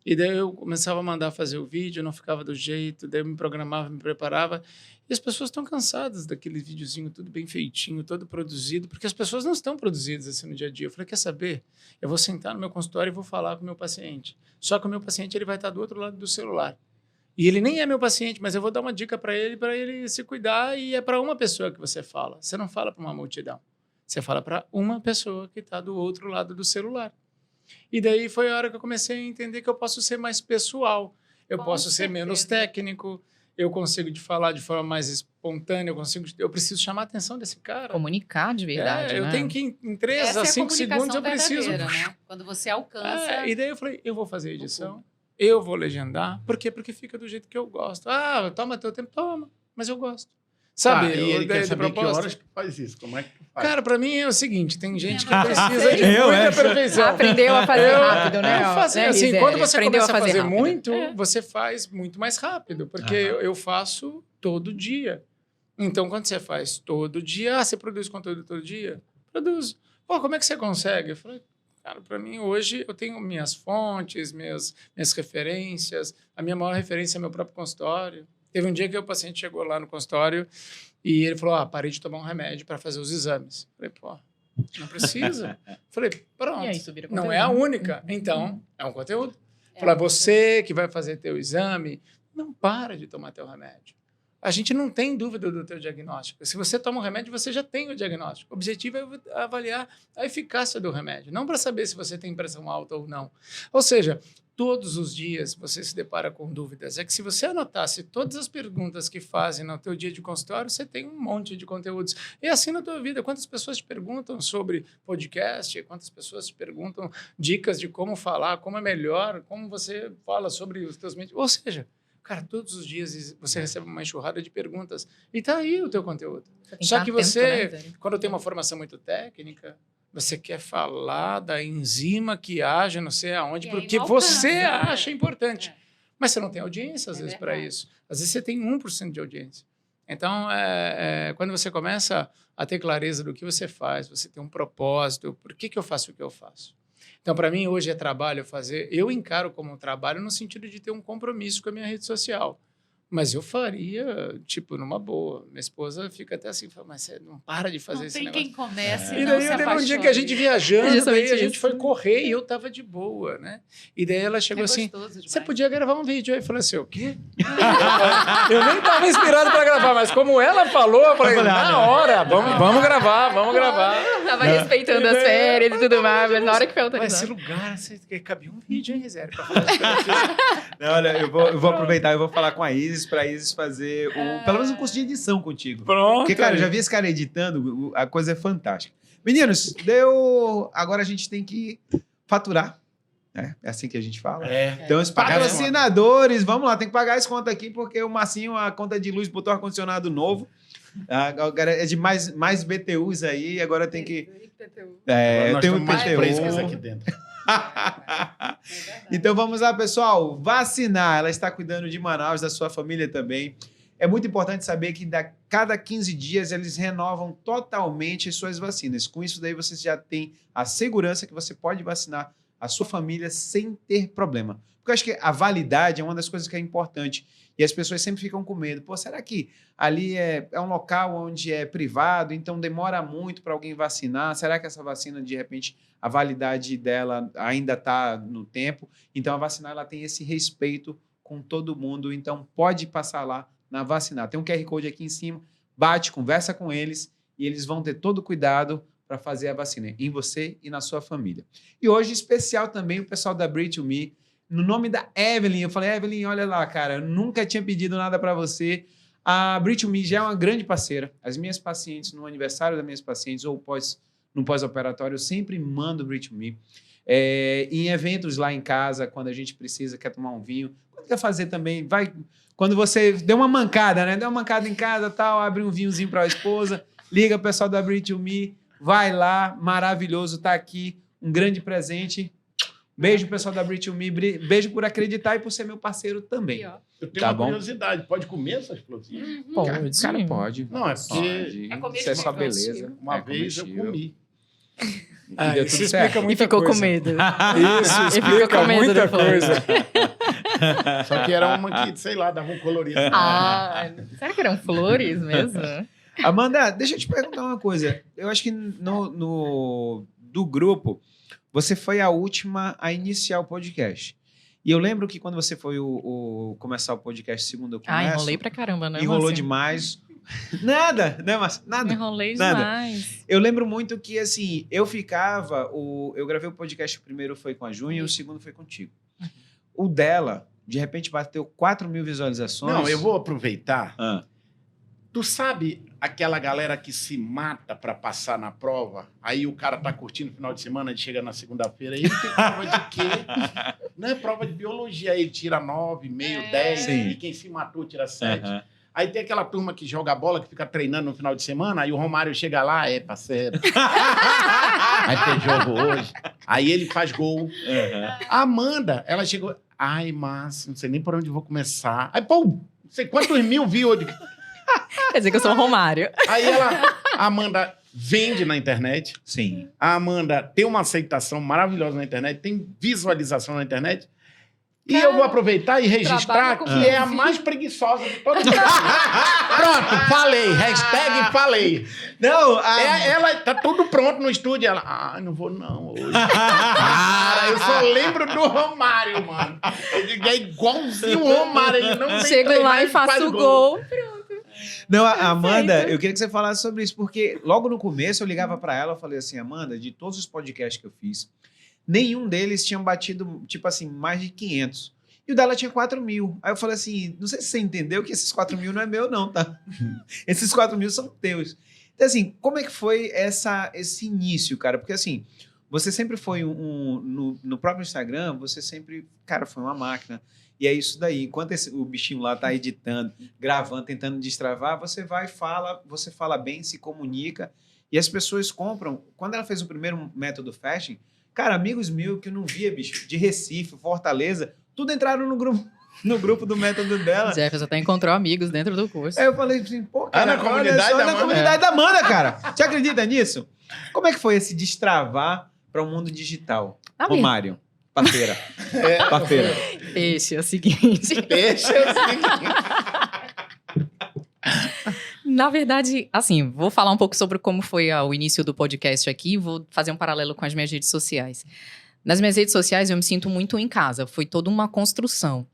E daí eu começava a mandar fazer o vídeo, não ficava do jeito. Daí eu me programava, me preparava. E as pessoas estão cansadas daquele videozinho tudo bem feitinho, todo produzido. Porque as pessoas não estão produzidas assim no dia a dia. Eu falei, quer saber? Eu vou sentar no meu consultório e vou falar com o meu paciente. Só que o meu paciente ele vai estar do outro lado do celular. E ele nem é meu paciente, mas eu vou dar uma dica para ele se cuidar, e é para uma pessoa que você fala. Você não fala para uma multidão. Você fala para uma pessoa que está do outro lado do celular. E daí foi a hora que eu comecei a entender que eu posso ser mais pessoal, eu Com posso ser menos certeza. técnico, eu consigo te falar de forma mais espontânea, eu preciso chamar a atenção desse cara. Comunicar de verdade, eu né? tenho que, em 3 Essa a é 5 segundos, eu preciso... verdadeira, né? Quando você alcança... E daí eu falei, eu vou fazer a edição, eu vou legendar. Por quê? Porque fica do jeito que eu gosto. Toma teu tempo, toma, mas eu gosto. Sabe? E ele quer de saber que proposta. horas que faz isso, como é que faz? Cara, pra mim é o seguinte, tem gente que Eu precisa de Eu, muita essa. perfeição. Aprendeu a fazer Eu- rápido, né? eu faço, Né, assim, Gisele? quando você Aprendeu começa a fazer rápido. muito, É. você faz muito mais rápido, porque Aham. eu faço todo dia. Então, quando você faz todo dia, você produz conteúdo todo dia? Produzo. Pô, como é que você consegue? Eu falei, cara, para mim, hoje, eu tenho minhas fontes, minhas referências. A minha maior referência é meu próprio consultório. Teve um dia que o paciente chegou lá no consultório e ele falou, parei de tomar um remédio para fazer os exames. Eu falei, pô, não precisa. Falei, pronto, E aí, isso vira não é a conteúdo. única. Então, é um conteúdo. Falar, você que vai fazer teu exame, não para de tomar teu remédio. A gente não tem dúvida do teu diagnóstico. Se você toma um remédio, você já tem o diagnóstico. O objetivo é avaliar a eficácia do remédio, não para saber se você tem pressão alta ou não. Ou seja, todos os dias você se depara com dúvidas. É que se você anotasse todas as perguntas que fazem no teu dia de consultório, você tem um monte de conteúdos. E assim na tua vida, quantas pessoas te perguntam sobre podcast, quantas pessoas te perguntam dicas de como falar, como é melhor, como você fala sobre os teus mentes. Ou seja, cara, todos os dias você recebe uma enxurrada de perguntas e tá aí o teu conteúdo. Você tem que Só estar que atento, você, né, Zé? quando tem uma formação muito técnica, você quer falar da enzima que age não sei aonde, E aí porque não você alcança, né? acha importante. É. Mas você não tem audiência, às É vezes, para verdade. isso. Às vezes você tem 1% de audiência. Então, quando você começa a ter clareza do que você faz, você tem um propósito, por que eu faço o que eu faço? Então, para mim, hoje é trabalho fazer. Eu encaro como um trabalho no sentido de ter um compromisso com a minha rede social. Mas eu faria, tipo, numa boa. Minha esposa fica até assim, fala, mas você não para de fazer Não esse tem negócio. quem comece E e não daí se teve um dia apaixone. que a gente viajando, Justamente daí a gente isso. foi correr e eu tava de boa, né? E daí ela chegou assim, gostoso demais. você podia gravar um vídeo. Aí eu falei assim, o quê? Eu nem tava inspirado para gravar, mas como ela falou, eu falei, na hora, vamos gravar. Tava respeitando as férias e tudo mais, mas na hora que foi Mas esse autorizado. lugar, cabia um vídeo, hein, Rizério? Pra falar isso pra você. Não, olha, eu vou aproveitar e vou falar com a Isis pra Isis fazer pelo menos um curso de edição contigo. Pronto. Porque, cara, eu já vi esse cara editando, a coisa é fantástica. Meninos, deu. Agora a gente tem que faturar. Né? É assim que a gente fala. Então, os Pagar as patrocinadores, vamos lá, tem que pagar as contas aqui, porque o Marcinho, a conta de luz, botou ar-condicionado novo. Agora é de mais BTUs aí, agora tem que. Nós tem um estamos mais IPTU. frescas aqui dentro. Então vamos lá, pessoal. Vacinar. Ela está cuidando de Manaus, da sua família também. É muito importante saber que cada 15 dias eles renovam totalmente suas vacinas. Com isso daí você já tem a segurança que você pode vacinar a sua família sem ter problema. Porque eu acho que a validade é uma das coisas que é importante. E as pessoas sempre ficam com medo. Pô, será que ali é um local onde é privado, então demora muito para alguém vacinar? Será que essa vacina, de repente, a validade dela ainda está no tempo? Então, a vacinar ela tem esse respeito com todo mundo. Então, pode passar lá na vacinar. Tem um QR Code aqui em cima. Bate, conversa com eles e eles vão ter todo o cuidado para fazer a vacina em você e na sua família. E hoje, especial também, o pessoal da Breed2Me, no nome da Evelyn. Eu falei, Evelyn, olha lá, cara, eu nunca tinha pedido nada para você. A Breed2Me já é uma grande parceira. As minhas pacientes, no aniversário das minhas pacientes ou no pós-operatório, eu sempre mando Breed2Me. Em eventos lá em casa, quando a gente precisa, quer tomar um vinho, quando quer fazer também, vai. Quando você deu uma mancada, né? Deu uma mancada em casa, tal, abre um vinhozinho para a esposa, liga o pessoal da Breed2Me, vai lá, maravilhoso, tá aqui, um grande presente. Beijo, pessoal da Breed2Me, beijo por acreditar e por ser meu parceiro também. Aqui, ó. Eu tenho Tá uma bom. curiosidade. Pode comer essas florzinhas? Pode. Cara, pode. Não, é porque É comestível. Isso é só beleza. uma É vez eu comestível. comi. Ah, deu isso tudo explica certo. E muita ficou coisa. com medo. Isso E ficou explica com medo muita depois. coisa. Só que era uma que, sei lá, dava um colorido. Ah, será que eram flores mesmo? Amanda, deixa eu te perguntar uma coisa. Eu acho que do grupo, você foi a última a iniciar o podcast. E eu lembro que quando você foi começar o podcast segundo eu começo... Enrolei pra caramba, né? Enrolou Márcio? demais. Nada, né, Márcio? Nada. Enrolei Nada. demais. Eu lembro muito que, assim, eu gravei o podcast, o primeiro foi com a Júnia e o segundo foi contigo. O dela, de repente, bateu 4.000 visualizações. Não, eu vou aproveitar. Ah, Tu sabe aquela galera que se mata pra passar na prova? Aí o cara tá curtindo o final de semana, ele chega na segunda-feira, ele tem prova de quê? Não é prova de biologia, aí ele tira 9,5, 10, Sim. e quem se matou tira 7. aham. Aí tem aquela turma que joga bola, que fica treinando no final de semana, aí o Romário chega lá, parceiro, vai ter jogo hoje. Aí ele faz gol. A Amanda, ela chegou, ai, Márcio, não sei nem por onde vou começar. Aí, pô, não sei quantos mil viu hoje. Quer dizer que eu sou um Romário. Aí a Amanda vende na internet. Sim. A Amanda tem uma aceitação maravilhosa na internet, tem visualização na internet. E eu vou aproveitar e registrar trabalha com que é a mais preguiçosa de todas. Pronto, falei. Hashtag falei. Não, Ela tá tudo pronto no estúdio. Ela, não vou não hoje. Cara, eu só lembro do Romário, mano. Eu digo, é igualzinho o Romário. Ele não vem Chego lá treinar e faço faz o gol. Não, Amanda, eu queria que você falasse sobre isso, porque logo no começo eu ligava pra ela e falei assim, Amanda, de todos os podcasts que eu fiz, nenhum deles tinha batido, tipo assim, mais de 500. E o dela tinha 4.000. Aí eu falei assim, não sei se você entendeu que esses 4.000 não é meu não, tá? Esses 4.000 são teus. Então assim, como é que foi esse início, cara? Porque assim, você sempre foi no próprio Instagram, você sempre, cara, foi uma máquina. E é isso daí. Enquanto o bichinho lá tá editando, gravando, tentando destravar, você vai e fala, você fala bem, se comunica, e as pessoas compram. Quando ela fez o primeiro método fashion, cara, amigos meus que eu não via, bicho, de Recife, Fortaleza, tudo entraram no grupo do método dela. Jefferson até encontrou amigos dentro do curso. Aí eu falei assim, pô, cara, na comunidade da na Amanda. comunidade da Amanda, cara. Você acredita nisso? Como é que foi esse destravar para o mundo digital? Tá bem. Romário, parceira. Parceira. Peixe, é o seguinte. Deixa eu seguir. Na verdade, assim, vou falar um pouco sobre como foi o início do podcast aqui, vou fazer um paralelo com as minhas redes sociais. Nas minhas redes sociais, eu me sinto muito em casa, foi toda uma construção.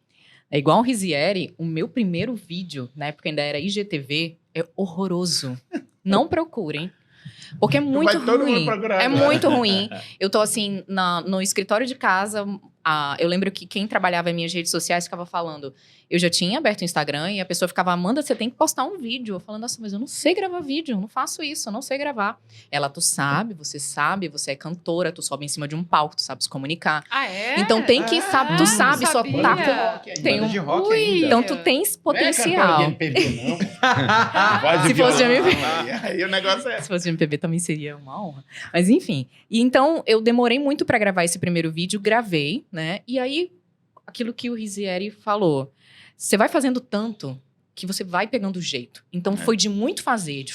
É igual o Rizieri, o meu primeiro vídeo, na época ainda era IGTV, é horroroso. Não procurem. Porque é muito Vai todo mundo ruim. procurar É agora. muito ruim. Eu tô assim, no escritório de casa, eu lembro que quem trabalhava em minhas redes sociais ficava falando. Eu já tinha aberto o Instagram e a pessoa ficava, Amanda, você tem que postar um vídeo. Eu falando, nossa, mas eu não sei gravar vídeo, eu não faço isso, eu não sei gravar. Ela, tu sabe, você é cantora, tu sobe em cima de um palco, tu sabe se comunicar. Ah, é? Então tem que saber, tu sabe, não só sabia. tá com... Tem Banda um, de rock Ui. ainda. então tu tens potencial. Não é cantora de MPB, não. Voz Se e fosse de violão. MPB. Aí o negócio é... Se fosse de MPB também seria uma honra. Mas enfim. E então eu demorei muito pra gravar esse primeiro vídeo, gravei, né? E aí, aquilo que o Rizieri falou. Você vai fazendo tanto que você vai pegando o jeito. Então foi de muito fazer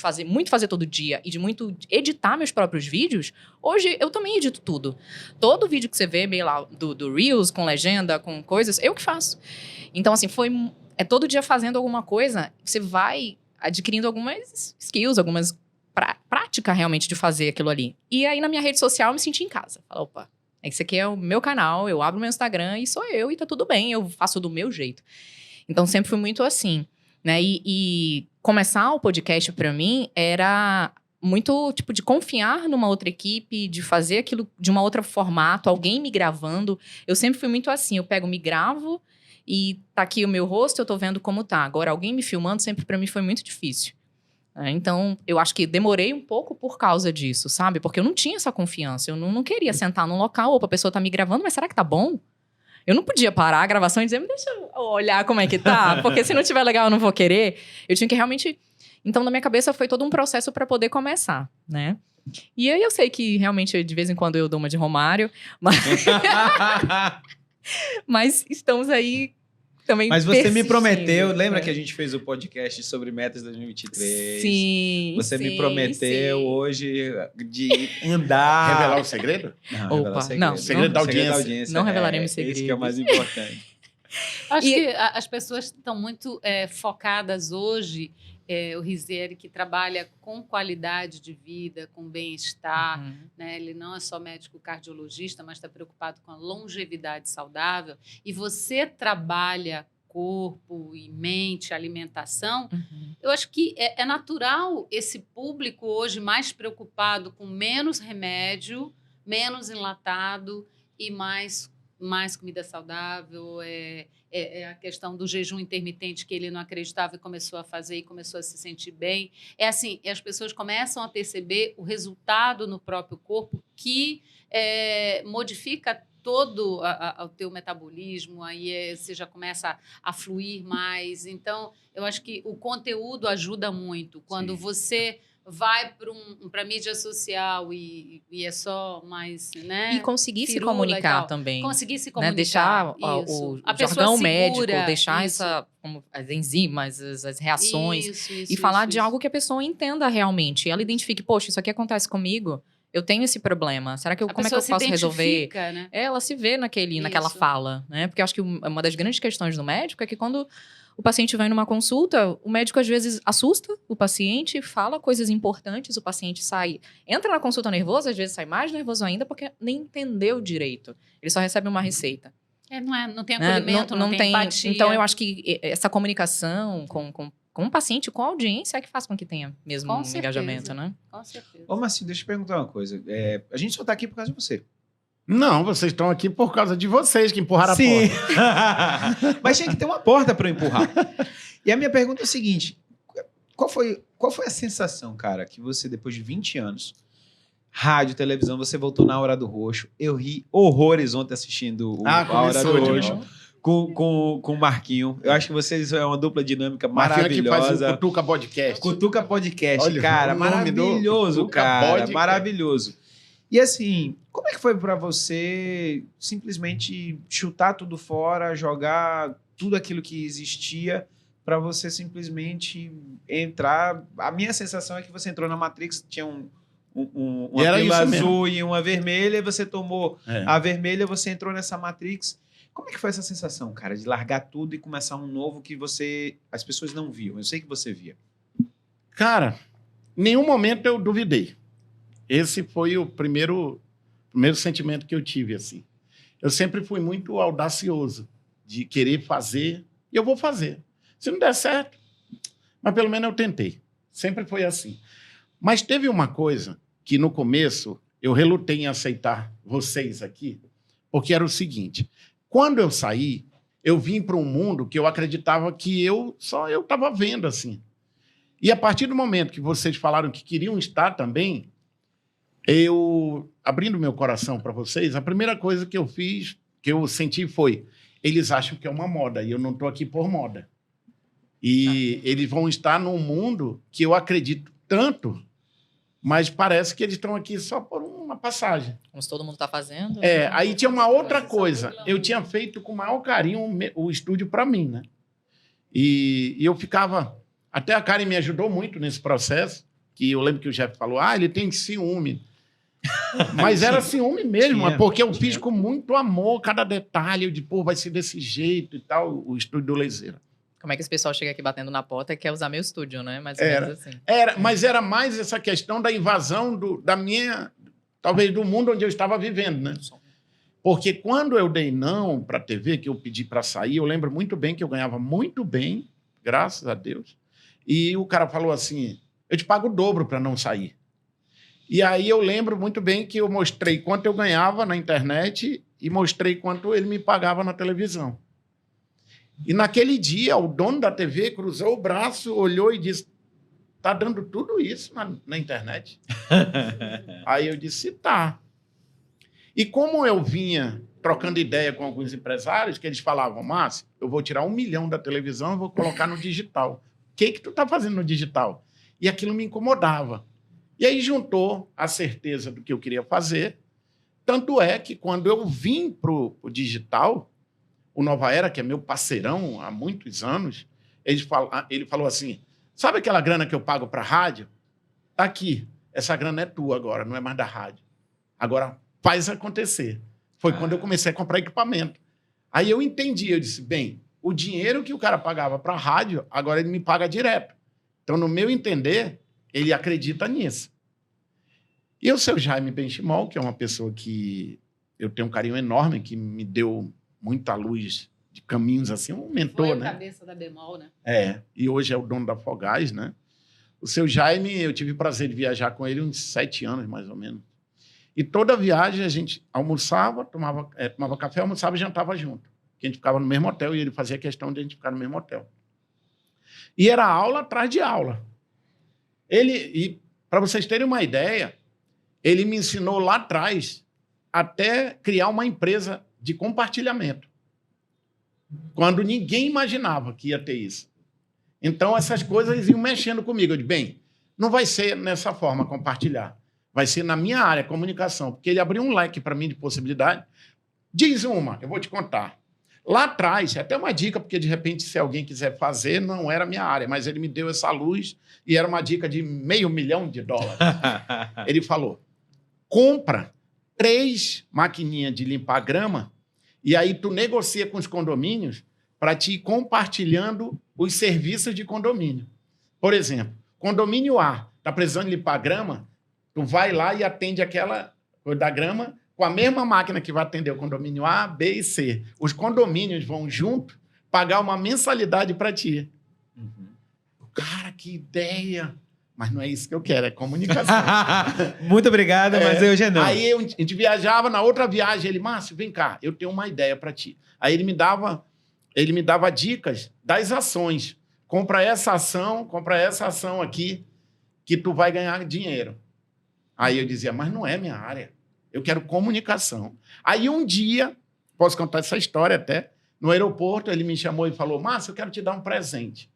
todo dia e de muito editar meus próprios vídeos. Hoje eu também edito tudo. Todo vídeo que você vê, meio lá, do Reels, com legenda, com coisas, eu que faço. Então assim, todo dia fazendo alguma coisa, você vai adquirindo algumas skills, algumas prática realmente de fazer aquilo ali. E aí na minha rede social eu me senti em casa. Falei, opa, esse aqui é o meu canal, eu abro meu Instagram e sou eu e tá tudo bem, eu faço do meu jeito. Então sempre fui muito assim, né? E começar o podcast pra mim era muito tipo de confiar numa outra equipe, de fazer aquilo de uma outra formato, alguém me gravando. Eu sempre fui muito assim, eu pego, me gravo e tá aqui o meu rosto, eu tô vendo como tá. Agora alguém me filmando sempre pra mim foi muito difícil. Então, eu acho que demorei um pouco por causa disso, sabe? Porque eu não tinha essa confiança. Eu não queria sentar num local, opa, a pessoa tá me gravando, mas será que tá bom? Eu não podia parar a gravação e dizer, deixa eu olhar como é que tá, porque se não tiver legal eu não vou querer. Eu tinha que realmente... Então, na minha cabeça foi todo um processo para poder começar, né? E aí eu sei que realmente, de vez em quando eu dou uma de Romário, mas estamos aí... Também Mas você me persistindo, prometeu, lembra né? que a gente fez o podcast sobre metas 2023? Sim, Você me sim, prometeu sim. hoje de andar... Revelar o segredo? Não, Opa, revelar o segredo. não, Segredo da audiência. Não revelaremos Esse que é o segredos. mais importante. Acho E- que as pessoas estão muito focadas hoje, o Rizieri que trabalha com qualidade de vida, com bem-estar, Uhum. né? Ele não é só médico cardiologista, mas está preocupado com a longevidade saudável. E você trabalha corpo e mente, alimentação. Uhum. Eu acho que é natural esse público hoje mais preocupado com menos remédio, menos enlatado e mais comida saudável. É a questão do jejum intermitente que ele não acreditava e começou a fazer e começou a se sentir bem. É assim, as pessoas começam a perceber o resultado no próprio corpo que modifica todo o teu metabolismo, aí você já começa a fluir mais. Então, eu acho que o conteúdo ajuda muito. Quando Sim. você vai para mídia social e é só mais, né? E conseguir se firula e comunicar tal. também. Conseguir se Né? comunicar. Deixar isso. o A pessoa jargão segura, médico, deixar isso. as enzimas, as reações. Isso, E falar de isso. algo que a pessoa entenda realmente. Ela identifique, poxa, isso aqui acontece comigo, eu tenho esse problema. Será que A como é que eu pessoa se posso resolver? identifica, né? Ela se vê naquela Isso. fala, né? Porque eu acho que uma das grandes questões do médico é que quando o paciente vai numa consulta, o médico às vezes assusta o paciente, fala coisas importantes, o paciente entra na consulta nervoso, às vezes sai mais nervoso ainda porque nem entendeu direito. Ele só recebe uma receita. Não tem Né? acolhimento, não tem empatia. Então eu acho que essa comunicação com o paciente, com a audiência, é que faz com que tenha mesmo Com um certeza. engajamento, né? Com certeza. Ô, Marcinho, deixa eu te perguntar uma coisa. A gente só tá aqui por causa de você. Não, vocês estão aqui por causa de vocês que empurraram Sim. a porta. Mas tinha que ter uma porta para eu empurrar. E a minha pergunta é o seguinte: qual foi a sensação, cara, que você, depois de 20 anos, rádio, televisão, você voltou na Hora do Roxo? Eu ri horrores ontem assistindo a Hora do Roxo com o Marquinho. Eu acho que vocês é uma dupla dinâmica Marquinho que faz o maravilhosa. Cutuca Podcast. Cutuca Podcast, Olha, cara, o nome do maravilhoso, Cutuca cara, Podcast. maravilhoso. E assim, como é que foi pra você simplesmente chutar tudo fora, jogar tudo aquilo que existia pra você simplesmente entrar? A minha sensação é que você entrou na Matrix, tinha uma era pílula isso azul e uma vermelha, e você tomou É. a vermelha, você entrou nessa Matrix. Como é que foi essa sensação, cara, de largar tudo e começar um novo que as pessoas não viam? Eu sei que você via. Cara, em nenhum momento eu duvidei. Esse foi o primeiro sentimento que eu tive, assim. Eu sempre fui muito audacioso de querer fazer, e eu vou fazer. Se não der certo, mas pelo menos eu tentei. Sempre foi assim. Mas teve uma coisa que no começo eu relutei em aceitar vocês aqui, porque era o seguinte: quando eu saí, eu vim para um mundo que eu acreditava que só eu estava vendo assim. E a partir do momento que vocês falaram que queriam estar também, eu, abrindo meu coração para vocês, a primeira coisa que eu fiz, que eu senti foi: eles acham que é uma moda e eu não estou aqui por moda. E eles vão estar num mundo que eu acredito tanto, mas parece que eles estão aqui só por uma passagem. Como se todo mundo está fazendo. Aí tinha uma outra coisa. Eu tinha feito com o maior carinho o estúdio para mim, né? E eu ficava... Até a Karen me ajudou muito nesse processo, que eu lembro que o Jeff falou, ele tem ciúme. Mas era ciúme mesmo, porque eu fiz com muito amor cada detalhe. Eu disse, vai ser desse jeito e tal, o estúdio do Leizeira. Como é que esse pessoal chega aqui batendo na porta e quer usar meu estúdio, né? Mais ou menos assim. Mas era mais essa questão da invasão da minha... Talvez do mundo onde eu estava vivendo, né? Porque quando eu dei não para a TV, que eu pedi para sair, eu lembro muito bem que eu ganhava muito bem, graças a Deus. E o cara falou assim, eu te pago o dobro para não sair. E aí eu lembro muito bem que eu mostrei quanto eu ganhava na internet e mostrei quanto ele me pagava na televisão. E naquele dia, o dono da TV cruzou o braço, olhou e disse, tá dando tudo isso na internet? Aí eu disse, tá. E como eu vinha trocando ideia com alguns empresários, que eles falavam, Márcio, eu vou tirar 1 milhão da televisão e vou colocar no digital. O que tu tá fazendo no digital? E aquilo me incomodava. E aí juntou a certeza do que eu queria fazer. Tanto é que quando eu vim pro digital, o Nova Era, que é meu parceirão há muitos anos, ele falou assim, sabe aquela grana que eu pago para a rádio? Tá aqui. Essa grana é tua agora, não é mais da rádio. Agora faz acontecer. Foi quando eu comecei a comprar equipamento. Aí eu entendi, eu disse, bem, o dinheiro que o cara pagava para a rádio, agora ele me paga direto. Então, no meu entender, ele acredita nisso. E o seu Jaime Benchimol, que é uma pessoa que eu tenho um carinho enorme, que me deu muita luz de caminhos assim, um mentor, Foi a né? cabeça da Bemol, né? E hoje é o dono da Fogás, né? O seu Jaime, eu tive o prazer de viajar com ele uns 7 anos, mais ou menos. E toda viagem a gente almoçava, tomava café, almoçava e jantava junto. Que a gente ficava no mesmo hotel e ele fazia questão de a gente ficar no mesmo hotel. E era aula atrás de aula. E para vocês terem uma ideia, ele me ensinou lá atrás até criar uma empresa de compartilhamento, quando ninguém imaginava que ia ter isso. Então, essas coisas iam mexendo comigo. Eu disse, bem, Não vai ser nessa forma, compartilhar. Vai ser na minha área, comunicação, porque ele abriu um leque para mim de possibilidade. Diz uma, eu vou te contar. Lá atrás, até uma dica, porque de repente, se alguém quiser fazer, não era a minha área, mas ele me deu essa luz e era uma dica de $500 mil. Ele falou, compra 3 maquininhas de limpar grama e aí tu negocia com os condomínios para te ir compartilhando os serviços de condomínio. Por exemplo, condomínio A está precisando limpar grama, tu vai lá e atende aquela coisa da grama com a mesma máquina que vai atender o condomínio A, B e C. Os condomínios vão junto pagar uma mensalidade para ti. Uhum. Cara, que ideia! Mas não é isso que eu quero, é comunicação. Muito obrigado, mas hoje não. Aí a gente viajava, na outra viagem, ele, Márcio, vem cá, eu tenho uma ideia para ti. Aí ele me dava dicas das ações. Compra essa ação aqui, que tu vai ganhar dinheiro. Aí eu dizia, mas não é minha área. Eu quero comunicação. Aí um dia, posso contar essa história até, no aeroporto, ele me chamou e falou, Márcio, eu quero te dar um presente.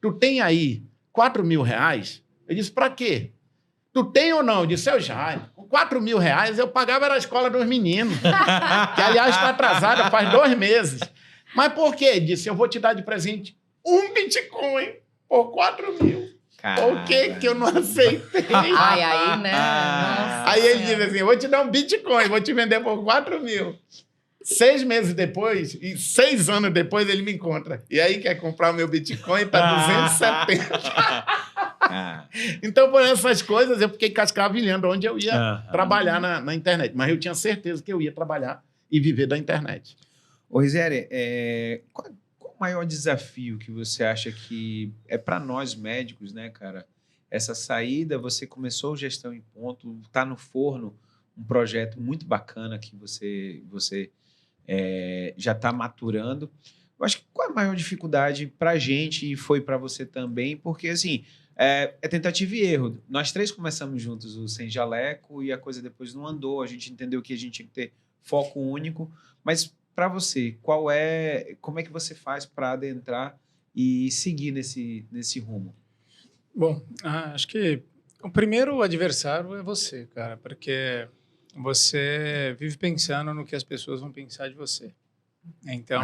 Tu tem aí R$4 mil? Eu disse, para quê? Tu tem ou não? Eu disse, eu já. Com R$4 mil eu pagava a escola dos meninos, que, aliás, está atrasada faz 2 meses. Mas por quê? Ele disse, eu vou te dar de presente um Bitcoin por R$4 mil. Por que eu não aceitei? Ai, aí, né? Nossa Aí ele Senhora. diz assim, eu vou te dar um Bitcoin, vou te vender por R$4 mil. 6 meses depois, e 6 anos depois, ele me encontra. E aí quer comprar o meu Bitcoin, tá 270. Então, por essas coisas, eu fiquei cascavilhando onde eu ia trabalhar na internet. Mas eu tinha certeza que eu ia trabalhar e viver da internet. Ô, Risieri, qual o maior desafio que você acha que é para nós médicos, né, cara? Essa saída, você começou Gestão em Ponto, tá no forno, um projeto muito bacana que você já está maturando. Eu acho que qual é a maior dificuldade para a gente e foi para você também? Porque, assim, é tentativa e erro. Nós 3 começamos juntos o Sem Jaleco e a coisa depois não andou. A gente entendeu que a gente tinha que ter foco único. Mas, para você, como é que você faz para adentrar e seguir nesse rumo? Bom, acho que o primeiro adversário é você, cara, porque você vive pensando no que as pessoas vão pensar de você. Então,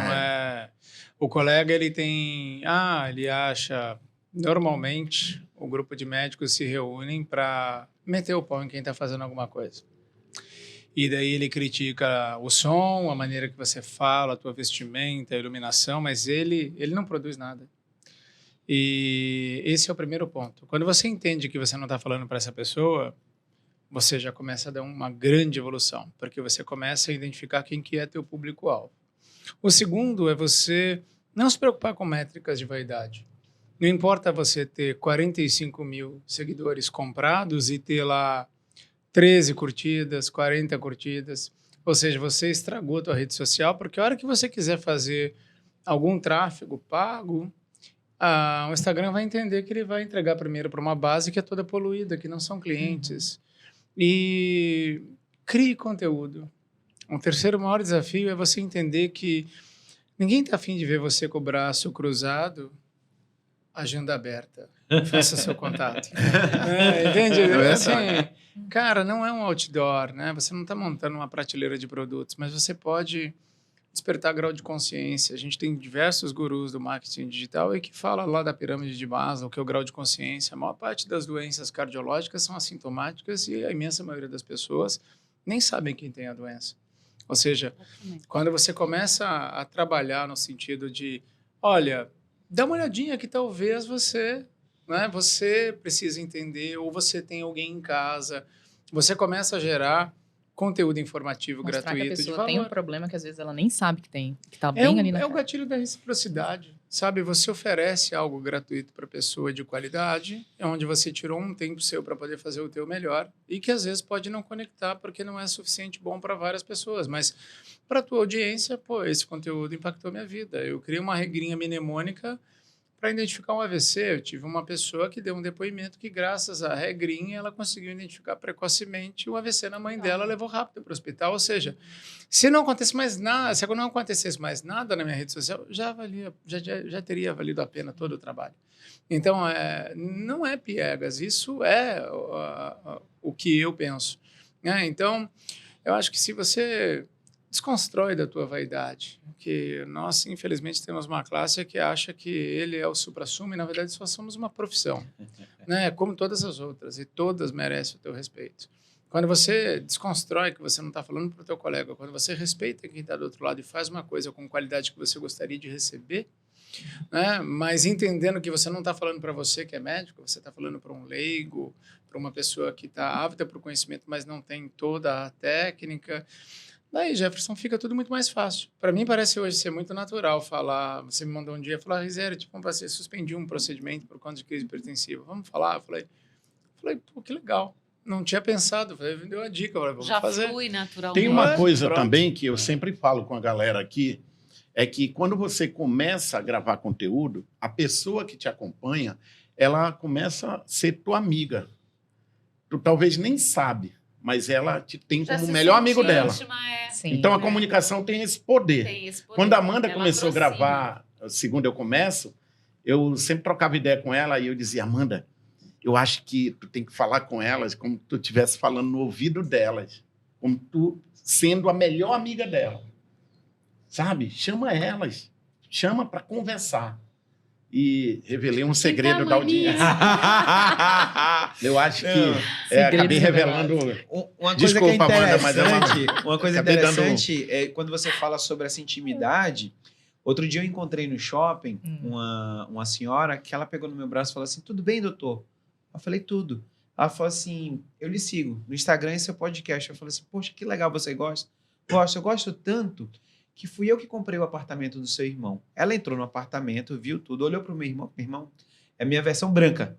o colega, ele acha, normalmente, o grupo de médicos se reúnem para meter o pau em quem está fazendo alguma coisa. E daí ele critica o som, a maneira que você fala, a tua vestimenta, a iluminação, mas ele não produz nada. E esse é o primeiro ponto. Quando você entende que você não está falando para essa pessoa, você já começa a dar uma grande evolução, porque você começa a identificar quem que é teu público-alvo. O segundo é você não se preocupar com métricas de vaidade. Não importa você ter 45 mil seguidores comprados e ter lá 13 curtidas, 40 curtidas. Ou seja, você estragou a tua rede social, porque a hora que você quiser fazer algum tráfego pago, o Instagram vai entender que ele vai entregar primeiro para uma base que é toda poluída, que não são clientes. E crie conteúdo. Um terceiro maior desafio é você entender que ninguém está afim de ver você com o braço cruzado, agenda aberta. Faça seu contato. Entende? Assim, cara, não é um outdoor, né? Você não está montando uma prateleira de produtos, mas você pode despertar grau de consciência. A gente tem diversos gurus do marketing digital e que fala lá da pirâmide de Maslow, que é o grau de consciência. A maior parte das doenças cardiológicas são assintomáticas e a imensa maioria das pessoas nem sabem quem tem a doença. Ou seja, quando você começa a trabalhar no sentido de, olha, dá uma olhadinha que talvez você precisa entender, ou você tem alguém em casa, você começa a gerar conteúdo informativo Mostrar gratuito que a de pessoa valor. tem um problema que às vezes ela nem sabe que tem, que tá bem ali na É o cara. gatilho da reciprocidade, sabe? Você oferece algo gratuito para a pessoa de qualidade, é onde você tirou um tempo seu para poder fazer o teu melhor e que às vezes pode não conectar porque não é suficiente bom para várias pessoas, mas para a tua audiência, esse conteúdo impactou minha vida. Eu criei uma regrinha mnemônica para identificar um AVC. Eu tive uma pessoa que deu um depoimento que, graças à regrinha, ela conseguiu identificar precocemente o AVC na mãe dela, levou rápido para o hospital. Ou seja, se não acontecesse mais nada, se não acontecesse mais nada na minha rede social, já teria valido a pena todo o trabalho. Então, não é piegas, isso é o que eu penso. Então, eu acho que se você desconstrói da tua vaidade, que nós, infelizmente, temos uma classe que acha que ele é o suprassumo e, na verdade, só somos uma profissão, né? Como todas as outras, e todas merecem o teu respeito. Quando você desconstrói que você não está falando para o teu colega, quando você respeita quem está do outro lado e faz uma coisa com qualidade que você gostaria de receber, né? Mas entendendo que você não está falando para você que é médico, você está falando para um leigo, para uma pessoa que está ávida para o conhecimento, mas não tem toda a técnica. Daí, Jefferson, fica tudo muito mais fácil. Para mim, parece hoje ser muito natural falar. Você me mandou um dia falar, Rizério, tipo, você suspendiu um procedimento por conta de crise hipertensiva. Vamos falar? Eu falei, pô, que legal. Não tinha pensado. Falei, deu uma dica, vamos Já fazer. flui naturalmente. Tem uma coisa também que eu sempre falo com a galera aqui, é que quando você começa a gravar conteúdo, a pessoa que te acompanha, ela começa a ser tua amiga. Tu talvez nem sabe, mas ela te tem Já como o se melhor sente amigo dela. íntima, Sim. Então a comunicação tem esse poder. Tem esse poder. Quando a Amanda Ela começou a aproxima. gravar, segundo eu começo, eu sempre trocava ideia com ela e eu dizia, Amanda, eu acho que tu tem que falar com elas como tu estivesse falando no ouvido delas, como tu sendo a melhor amiga dela. Sabe? Chama elas. Chama para conversar. E revelei um segredo da audiência. Eu acho que acabei revelando. Uma coisa Desculpa, que é Amanda, mas uma coisa acabei dando- interessante é quando você fala sobre essa intimidade. Outro dia eu encontrei no shopping uma senhora que ela pegou no meu braço e falou assim: tudo bem, doutor? Eu falei, tudo. Ela falou assim: eu lhe sigo no Instagram e seu podcast. Eu falei assim: poxa, que legal, você gosta? Gosto, eu gosto tanto que fui eu que comprei o apartamento do seu irmão. Ela entrou no apartamento, viu tudo, olhou para o meu irmão, é a minha versão branca.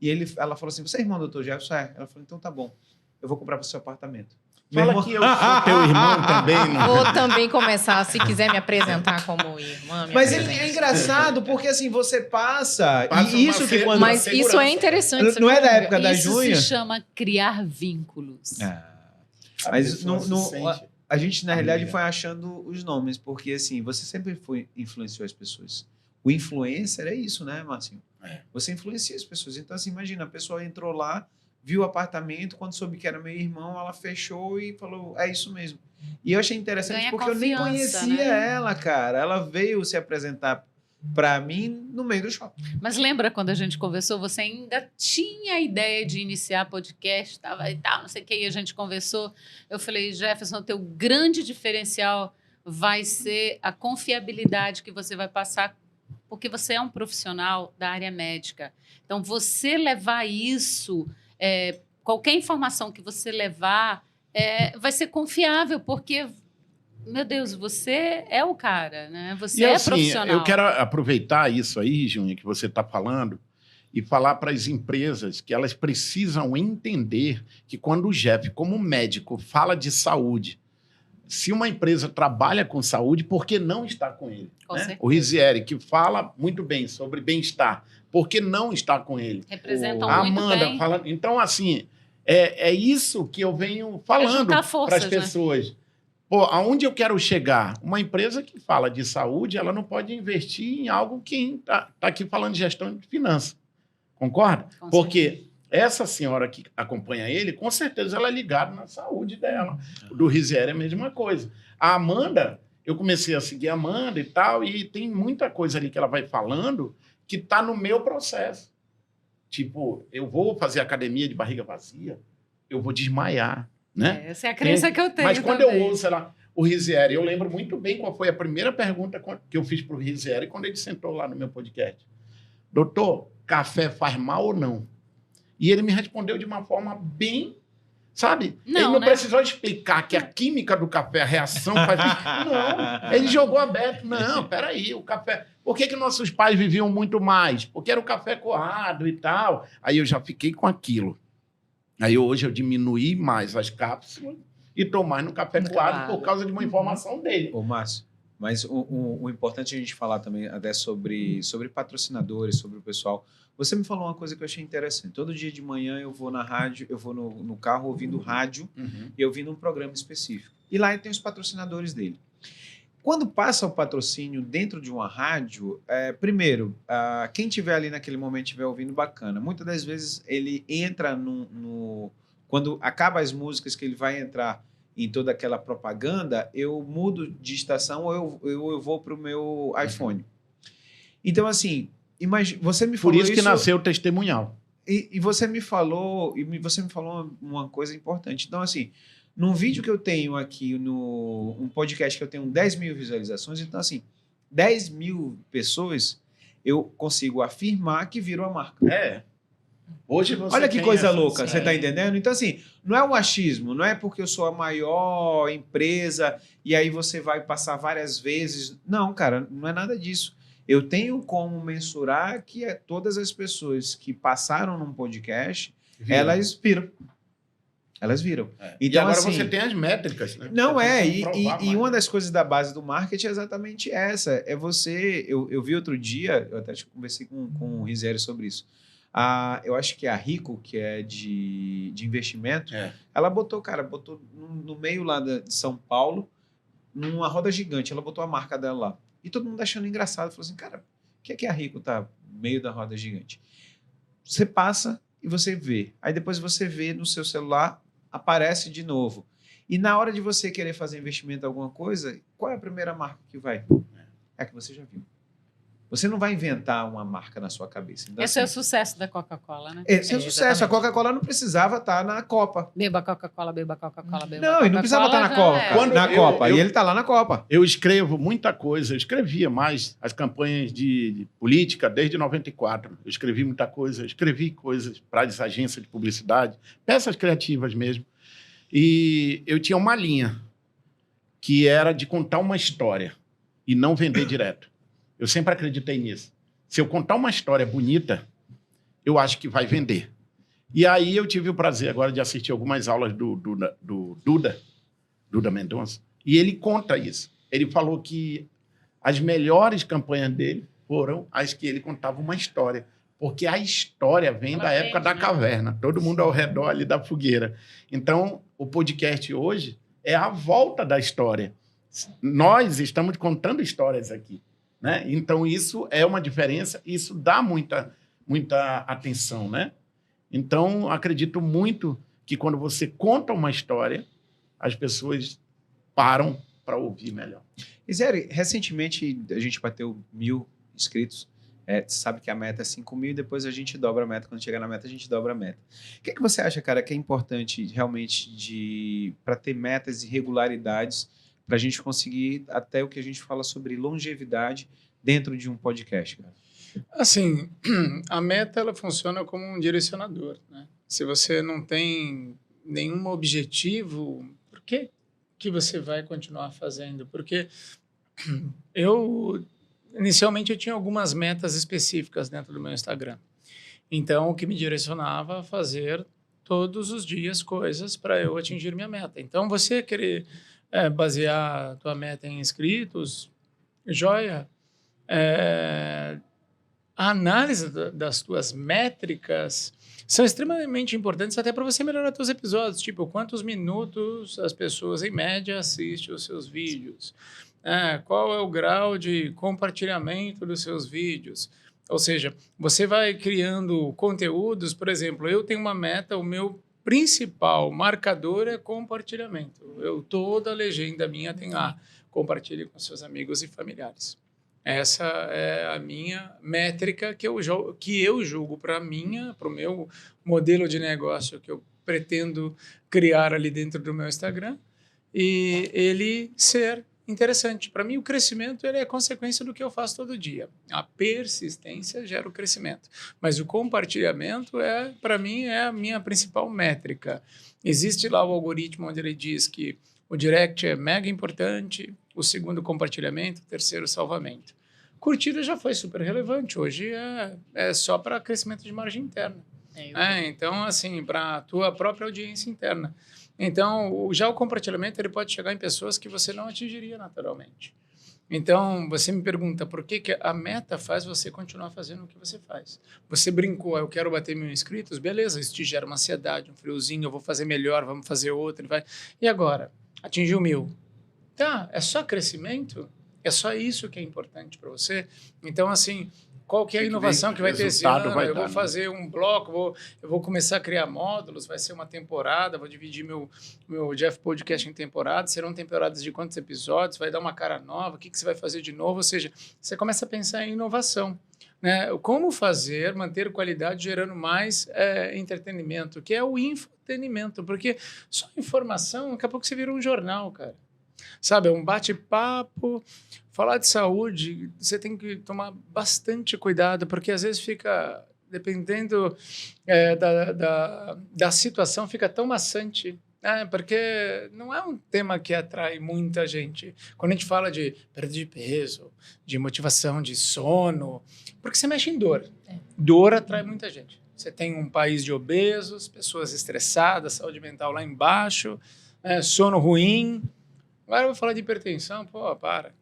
E ela falou assim, você é irmão do Dr. Jefferson? É. Ela falou, então tá bom, eu vou comprar para o seu apartamento. Meu Fala irmão- que eu sou teu irmão também. Não? Vou também começar, se quiser me apresentar como irmã. me Mas apresente. é engraçado, porque assim, você passa Passa e isso uma que fe- quando... Mas segurança. isso é interessante. Não é sabia? da época da Isso Junha? se chama criar vínculos. A Mas pessoa se sente. a gente, na realidade, amiga. foi achando os nomes, porque assim, você sempre influenciou as pessoas. O influencer é isso, né, Marcinho? É. Você influencia as pessoas. Então, assim, imagina, a pessoa entrou lá, viu o apartamento, quando soube que era meu irmão, ela fechou e falou, é isso mesmo. E eu achei interessante Ganha porque eu nem confiança, conhecia né? ela, cara. Ela veio se apresentar pra mim no meio do shopping. Mas lembra quando a gente conversou, você ainda tinha a ideia de iniciar podcast, tava e tal, não sei o que, e a gente conversou. Eu falei, Jefferson, o teu grande diferencial vai ser a confiabilidade que você vai passar, porque você é um profissional da área médica. Então, você levar isso, qualquer informação que você levar, vai ser confiável, porque... Meu Deus, você é o cara, né? Você é assim, profissional. eu quero aproveitar isso aí, Júnior, que você está falando, e falar para as empresas que elas precisam entender que quando o Jeff, como médico, fala de saúde, se uma empresa trabalha com saúde, por que não estar com ele? Com Né? certeza. O Rizieri, que fala muito bem sobre bem-estar, por que não estar com ele? Representam A muito Amanda bem. falando. Então, assim, é isso que eu venho falando juntar para forças, as né? pessoas. Pô, aonde eu quero chegar? Uma empresa que fala de saúde, ela não pode investir em algo que está aqui falando de gestão de finanças. Concorda? Com Porque essa senhora que acompanha ele, com certeza ela é ligada na saúde dela. O do Rizieri é a mesma coisa. A Amanda, eu comecei a seguir a Amanda e tal, e tem muita coisa ali que ela vai falando que está no meu processo. Tipo, eu vou fazer academia de barriga vazia, eu vou desmaiar, né? Essa é a crença que eu tenho. Mas quando também. eu ouço lá, o Rizieri, eu lembro muito bem qual foi a primeira pergunta que eu fiz para o Rizieri quando ele sentou lá no meu podcast. Doutor, café faz mal ou não? E ele me respondeu de uma forma bem... Sabe? Ele não né? precisou explicar que a química do café, a reação faz... Não, ele jogou aberto. Não, peraí, o café... Por que nossos pais viviam muito mais? Porque era o café coado e tal. Aí eu já fiquei com aquilo. Aí hoje eu diminuí mais as cápsulas e tô mais no café coado por causa de uma informação dele. Ô, Márcio, Mas o importante é a gente falar também até sobre patrocinadores, sobre o pessoal. Você me falou uma coisa que eu achei interessante. Todo dia de manhã eu vou na rádio, eu vou no carro ouvindo rádio e ouvindo um programa específico. E lá tem os patrocinadores dele. Quando passa o patrocínio dentro de uma rádio, primeiro, quem estiver ali naquele momento estiver ouvindo, bacana. Muitas das vezes ele entra quando acaba as músicas que ele vai entrar em toda aquela propaganda, eu mudo de estação ou eu vou para o meu iPhone. Então, assim, você me falou Por isso que nasceu o testemunhal. E você me falou uma coisa importante. Então, assim, num vídeo que eu tenho aqui, um podcast que eu tenho 10 mil visualizações, então, assim, 10 mil pessoas, eu consigo afirmar que viram a marca. Hoje você Olha que coisa louca, assim, você tá entendendo? Então, assim, não é um achismo, não é porque eu sou a maior empresa e aí você vai passar várias vezes. Não, cara, não é nada disso. Eu tenho como mensurar que todas as pessoas que passaram num podcast, elas viram. Elas viram. Então, e agora assim, você tem as métricas, né? Não você e uma das coisas da base do marketing é exatamente essa. Eu vi outro dia, eu até conversei com o Rizério sobre isso. Eu acho que a Rico, que é de investimento, ela botou no meio lá de São Paulo, numa roda gigante, ela botou a marca dela lá. E todo mundo achando engraçado, falou assim, cara, o que é que a Rico tá no meio da roda gigante? Você passa e você vê. Aí depois você vê no seu celular, aparece de novo. E na hora de você querer fazer investimento em alguma coisa, qual é a primeira marca que vai? É a que você já viu. Você não vai inventar uma marca na sua cabeça. Então, esse é o sucesso da Coca-Cola, né? Esse é o sucesso. Exatamente. A Coca-Cola não precisava estar na Copa. Beba Coca-Cola, beba Coca-Cola, beba Não, Coca-Cola. e não precisava estar na Copa. Quando Na Copa. E ele está lá na Copa. Eu escrevo muita coisa. Eu escrevia mais as campanhas de política desde 94. Eu escrevi muita coisa. Eu escrevi coisas para as agências de publicidade, peças criativas mesmo. E eu tinha uma linha que era de contar uma história e não vender direto. Eu sempre acreditei nisso. Se eu contar uma história bonita, eu acho que vai vender. E aí eu tive o prazer agora de assistir algumas aulas do Duda Mendonça, e ele conta isso. Ele falou que as melhores campanhas dele foram as que ele contava uma história, porque a história vem da época da caverna, todo mundo ao redor ali da fogueira. Então, o podcast hoje é a volta da história. Nós estamos contando histórias aqui, né? Então, isso é uma diferença, isso dá muita atenção, né? Então, acredito muito que quando você conta uma história, as pessoas param para ouvir melhor. E, Zé, recentemente a gente bateu 1.000 inscritos. Você sabe que a meta é 5.000 e depois a gente dobra a meta. Quando chegar na meta, a gente dobra a meta. O que você acha, cara, que é importante realmente para ter metas e regularidades para a gente conseguir até o que a gente fala sobre longevidade dentro de um podcast, cara? Assim, a meta ela funciona como um direcionador, né? Se você não tem nenhum objetivo, por que você vai continuar fazendo? Porque inicialmente eu tinha algumas metas específicas dentro do meu Instagram. Então, o que me direcionava a fazer todos os dias coisas para eu atingir minha meta. Então, você querer basear a tua meta em inscritos, joia. A análise das tuas métricas são extremamente importantes até para você melhorar teus episódios. Tipo, quantos minutos as pessoas, em média, assistem os seus vídeos. Qual é o grau de compartilhamento dos seus vídeos. Ou seja, você vai criando conteúdos. Por exemplo, eu tenho uma meta, o meu principal marcador é compartilhamento. Toda a legenda minha tem lá, compartilhe com seus amigos e familiares. Essa é a minha métrica que eu julgo para o meu modelo de negócio que eu pretendo criar ali dentro do meu Instagram e ele ser interessante. Para mim, o crescimento ele é consequência do que eu faço todo dia. A persistência gera o crescimento. Mas o compartilhamento, para mim, é a minha principal métrica. Existe lá o algoritmo onde ele diz que o direct é mega importante, o segundo compartilhamento, o terceiro salvamento. Curtida já foi super relevante, hoje é só para crescimento de margem interna. Então, assim, para a tua própria audiência interna. Então, já o compartilhamento ele pode chegar em pessoas que você não atingiria naturalmente. Então, você me pergunta por que a meta faz você continuar fazendo o que você faz. Você brincou, eu quero bater 1.000 inscritos, beleza, isso te gera uma ansiedade, um friozinho, eu vou fazer melhor, vamos fazer outro. E agora? Atingiu 1.000. Tá, é só crescimento? É só isso que é importante para você? Então, assim, qual que é a inovação que vai ter esse ano? Eu vou fazer um bloco, eu vou começar a criar módulos, vai ser uma temporada, vou dividir meu Jeff Podcast em temporadas, serão temporadas de quantos episódios, vai dar uma cara nova, o que você vai fazer de novo? Ou seja, você começa a pensar em inovação. Né? Como fazer, manter qualidade gerando mais entretenimento, que é o infotenimento, porque só informação, daqui a pouco você vira um jornal, cara. Sabe, é um bate-papo. Falar de saúde, você tem que tomar bastante cuidado, porque às vezes fica, dependendo da situação, fica tão maçante, né? Porque não é um tema que atrai muita gente. Quando a gente fala de perda de peso, de motivação, de sono, porque você mexe em dor. Dor atrai muita gente. Você tem um país de obesos, pessoas estressadas, saúde mental lá embaixo, sono ruim. Agora eu vou falar de hipertensão, pô, para.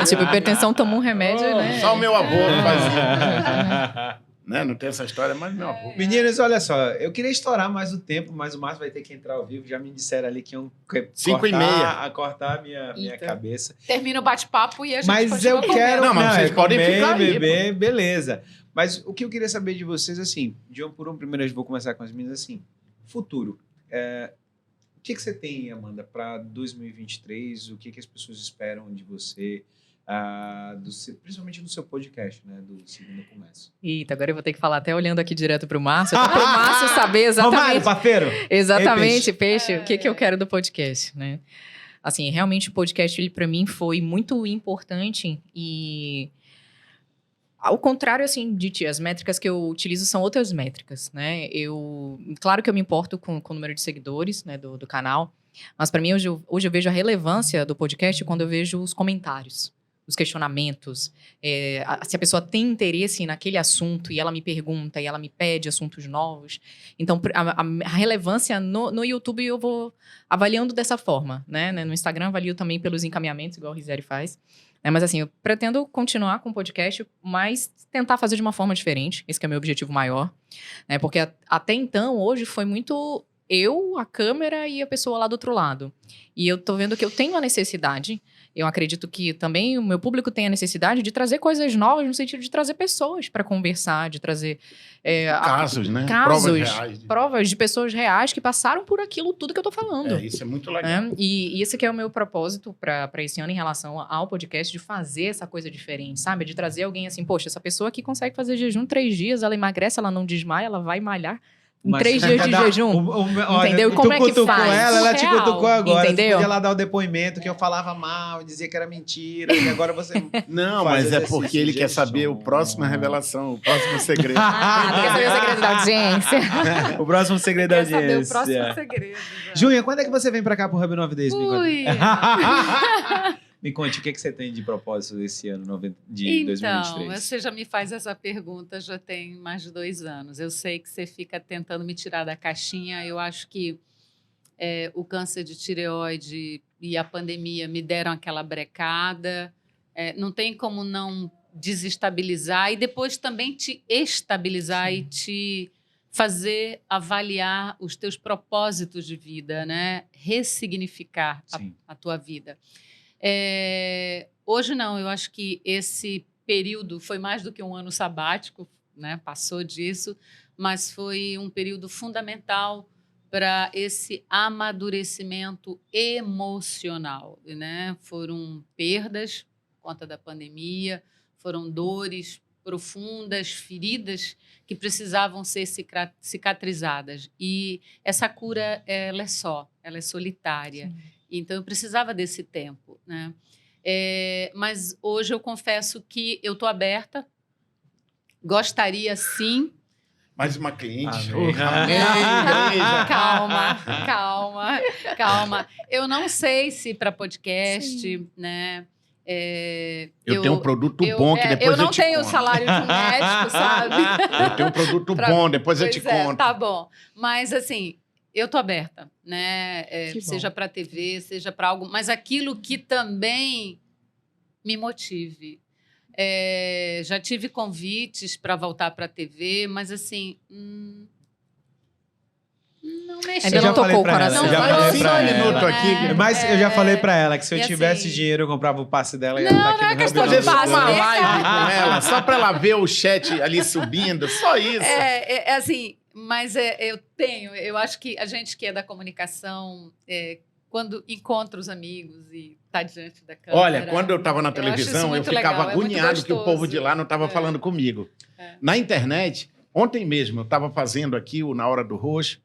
Tipo, hipertensão toma um remédio, né? Só o meu avô fazia. Né? Não tem essa história, mas meu avô. Meninos, olha só, eu queria estourar mais o tempo, mas o Márcio vai ter que entrar ao vivo. Já me disseram ali que iam 5h30. cortar a minha cabeça. Termina o bate-papo e a gente Mas eu continua quero... Não, mas vocês podem ficar aí, beber, beleza. Mas o que eu queria saber de vocês, assim, de um por um, primeiro eu vou começar com as meninas, assim, futuro. O que você tem, Amanda, para 2023? O que as pessoas esperam de você, principalmente do seu podcast, né? Do Segundo Começo. Eita, agora eu vou ter que falar até olhando aqui direto para o Márcio, para o Márcio saber exatamente... Romário, parceiro! Exatamente, peixe. O que eu quero do podcast, né? Assim, realmente o podcast, para mim, foi muito importante e... Ao contrário, assim, de ti, as métricas que eu utilizo são outras métricas, né? Claro que eu me importo com o número de seguidores, né, do canal, mas para mim, hoje eu vejo a relevância do podcast quando eu vejo os comentários, os questionamentos, se a pessoa tem interesse naquele assunto e ela me pergunta e ela me pede assuntos novos. Então, a relevância no YouTube eu vou avaliando dessa forma, né? No Instagram avalio também pelos encaminhamentos, igual o Rizeri faz. Mas assim, eu pretendo continuar com o podcast, mas tentar fazer de uma forma diferente. Esse que é o meu objetivo maior. Né? Porque até então, hoje, foi muito eu, a câmera e a pessoa lá do outro lado. E eu tô vendo que eu tenho a necessidade, eu acredito que também o meu público tem a necessidade de trazer coisas novas, no sentido de trazer pessoas para conversar, de trazer... casos, né? Provas de pessoas reais que passaram por aquilo tudo que eu tô falando. Isso é muito legal. E esse que é o meu propósito para esse ano em relação ao podcast, de fazer essa coisa diferente, sabe? De trazer alguém assim, poxa, essa pessoa aqui consegue fazer jejum 3 dias, ela emagrece, ela não desmaia, ela vai malhar. Em 3 dias de jejum. Entendeu? Como é que faz? Ela te cutucou agora. Entendeu? Você podia lá dar o depoimento que eu falava mal, dizia que era mentira, e agora você... Não, mas é porque ele quer saber o próximo revelação, o próximo segredo. Quer saber o segredo da audiência? O próximo segredo da audiência. Quer saber o próximo segredo. Júlia, quando é que você vem pra cá pro Hub 910? Ui! Me conte, o que você tem de propósito esse ano de 2023? Então, você já me faz essa pergunta já tem mais de 2 anos. Eu sei que você fica tentando me tirar da caixinha. Eu acho que o câncer de tireoide e a pandemia me deram aquela brecada. Não tem como não desestabilizar e depois também te estabilizar. Sim. E te fazer avaliar os teus propósitos de vida, né? Ressignificar a tua vida. Hoje não, eu acho que esse período foi mais do que um ano sabático, né? Passou disso, mas foi um período fundamental para esse amadurecimento emocional, né? Foram perdas por conta da pandemia, foram dores profundas, feridas que precisavam ser cicatrizadas. E essa cura, ela é solitária. Sim. Então, eu precisava desse tempo, né? Mas hoje eu confesso que eu estou aberta, gostaria sim. Mais uma cliente. Calma. Eu não sei se para podcast, sim, né? Eu tenho um produto bom que depois eu te conto. Eu não tenho o salário de um médico, sabe? Eu tenho um produto bom, depois eu te conto. Tá bom. Mas, assim... Eu estou aberta, né? Seja para a TV, seja para algo, mas aquilo que também me motive. Já tive convites para voltar para a TV, mas assim, não mexeu. Ainda não tocou o coração. Eu já Vai falei 5 pra minutos ela. aqui. Mas eu já falei pra ela que se eu E tivesse assim- dinheiro, eu comprava o passe dela e Não, ela tá não é aqui no questão Hub de Fazer só passe, uma é live com ela, só pra ela ver o chat ali subindo, só isso. Assim, mas eu acho que a gente que é da comunicação, quando encontra os amigos e está diante da câmera... Olha, quando eu estava na acho isso televisão, eu muito ficava legal, é muito agoniado que o povo gostoso. de lá não estava falando comigo. É. Na internet, ontem mesmo, eu estava fazendo aqui o Na Hora do Roxo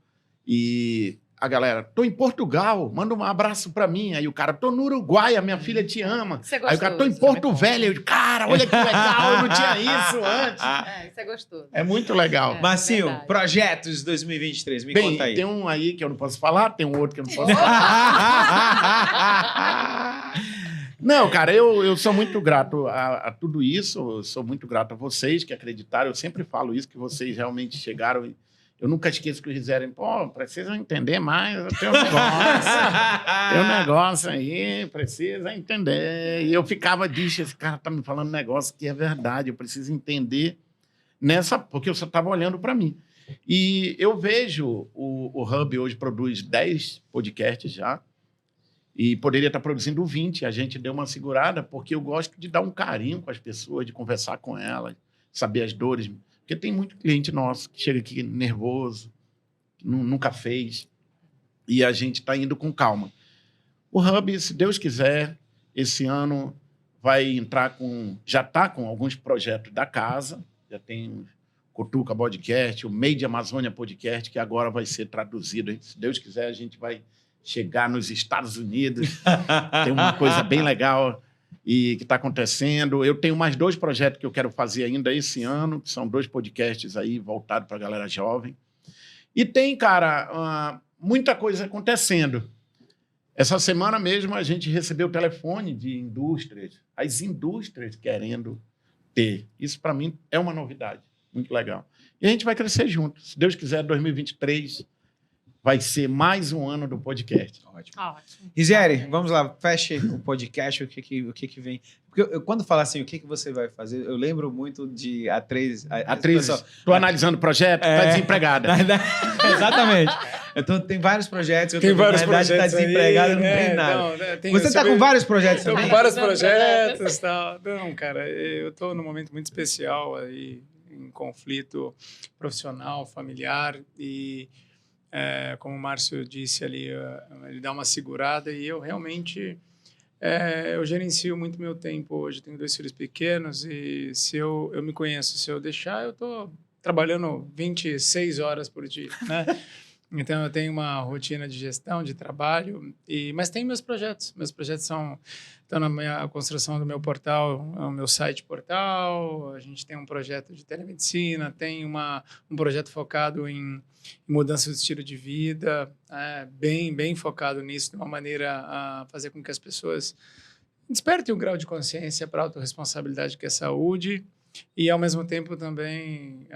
e a galera, tô em Portugal, manda um abraço para mim. Aí o cara, tô no Uruguai, a minha filha te ama. Isso é Aí o cara, tô em gostoso, Porto Velho. Eu, cara, olha que legal, eu não tinha isso antes. Isso é gostoso. É muito legal. Marcinho, verdade. projetos 2023, me Bem, conta aí. tem um aí que eu não posso falar, tem um outro que eu não posso falar. Não, cara, eu sou muito grato a tudo isso, eu sou muito grato a vocês que acreditaram, eu sempre falo isso, que vocês realmente chegaram. Eu nunca esqueço que eles disseram, pô, precisa entender mais o teu negócio aí, precisa entender. E eu ficava, esse cara tá me falando um negócio que é verdade, eu preciso entender porque eu só estava olhando para mim. E eu vejo o Hub hoje produz 10 podcasts já, e poderia estar produzindo 20. A gente deu uma segurada, porque eu gosto de dar um carinho com as pessoas, de conversar com elas, saber as dores. Porque tem muito cliente nosso que chega aqui nervoso, que nunca fez, e a gente está indo com calma. O Hub, se Deus quiser, esse ano vai entrar já está com alguns projetos da casa, já tem o Cutuca Podcast, o Made Amazônia Podcast, que agora vai ser traduzido. Hein? Se Deus quiser, a gente vai chegar nos Estados Unidos. Tem uma coisa bem legal e que está acontecendo. Eu tenho mais 2 projetos que eu quero fazer ainda esse ano, que são 2 podcasts aí voltados para a galera jovem. E tem, cara, muita coisa acontecendo. Essa semana mesmo a gente recebeu o telefone de indústrias, as indústrias querendo ter. Isso, para mim, é uma novidade muito legal. E a gente vai crescer junto. Se Deus quiser, 2023 vai ser mais um ano do podcast. Ótimo. Ótimo. Risieri, vamos lá, feche o podcast, o que vem. Porque quando fala assim, o que você vai fazer, eu lembro muito de atriz. Estou analisando o projeto, está desempregada. Exatamente. Tem vários projetos, Tem vários na verdade está projetos aí, desempregado, não né? tem nada. Não, Você está com vários projetos Estou também? com vários projetos. Tal. Não, cara, eu estou num momento muito especial aí, em conflito profissional, familiar, e como o Márcio disse ali, ele dá uma segurada, e eu realmente eu gerencio muito meu tempo hoje. Tenho 2 filhos pequenos, e se eu me conheço, se eu deixar, eu estou trabalhando 26 horas por dia, né? Então, eu tenho uma rotina de gestão, de trabalho, mas tem meus projetos. Meus projetos estão na minha construção do meu portal, o meu site portal. A gente tem um projeto de telemedicina, tem um projeto focado em mudança do estilo de vida, bem focado nisso, de uma maneira a fazer com que as pessoas despertem um grau de consciência para a autorresponsabilidade que é saúde. E, ao mesmo tempo, também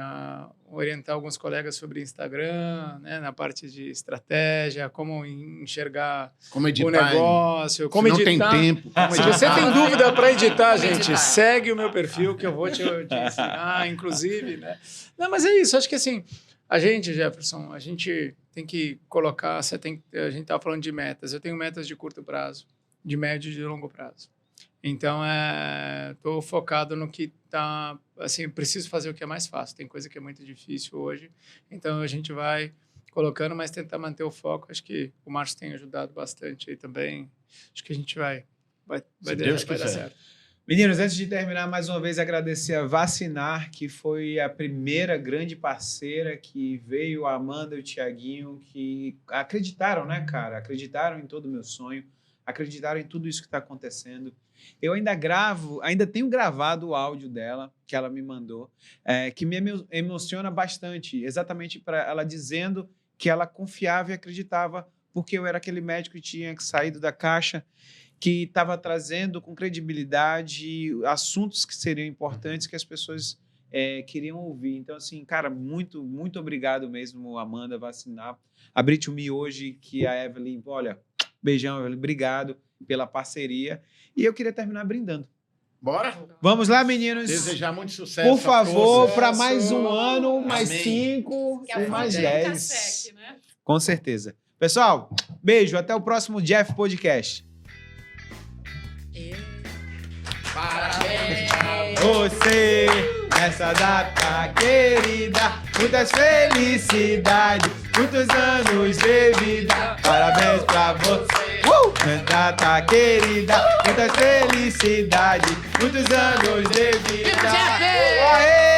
orientar alguns colegas sobre Instagram, né, na parte de estratégia, como enxergar Como editar, o negócio, como não editar. tem tempo. Se você tem dúvida para editar, Como gente, editar. segue o meu perfil que eu vou te ensinar, inclusive, né? Não, mas é isso. Acho que assim, a gente, Jefferson, a gente tem que colocar. A gente estava falando de metas. Eu tenho metas de curto prazo, de médio e de longo prazo. Então, estou focado no que está... Assim, preciso fazer o que é mais fácil. Tem coisa que é muito difícil hoje. Então, a gente vai colocando, mas tentar manter o foco. Acho que o Márcio tem ajudado bastante aí também. Acho que a gente vai dar certo. Meninos, antes de terminar, mais uma vez agradecer a Vacinar, que foi a primeira grande parceira que veio, a Amanda e o Tiaguinho, que acreditaram, né, cara? Acreditaram em todo o meu sonho, acreditaram em tudo isso que está acontecendo. Eu ainda tenho gravado o áudio dela, que ela me mandou, que me emociona bastante, exatamente para ela dizendo que ela confiava e acreditava, porque eu era aquele médico que tinha saído da caixa, que estava trazendo com credibilidade assuntos que seriam importantes, que as pessoas queriam ouvir. Então, assim, cara, muito, muito obrigado mesmo, Amanda, Vacinar. A Brit Me hoje, que a Evelyn, olha, beijão, Evelyn, obrigado pela parceria. E eu queria terminar brindando. Bora? Vamos lá, meninos. Desejar muito sucesso. Por favor, a todos. para mais um ano, mais Amém. 5 Que a e mais fonte é 10. Incasec, né? Com certeza. Pessoal, beijo. Até o próximo Jeff Podcast. Parabéns. Você, nessa data querida, muitas felicidades, muitos anos de vida. Parabéns pra você. Nessa data querida, muitas felicidades, muitos anos de vida. Aê!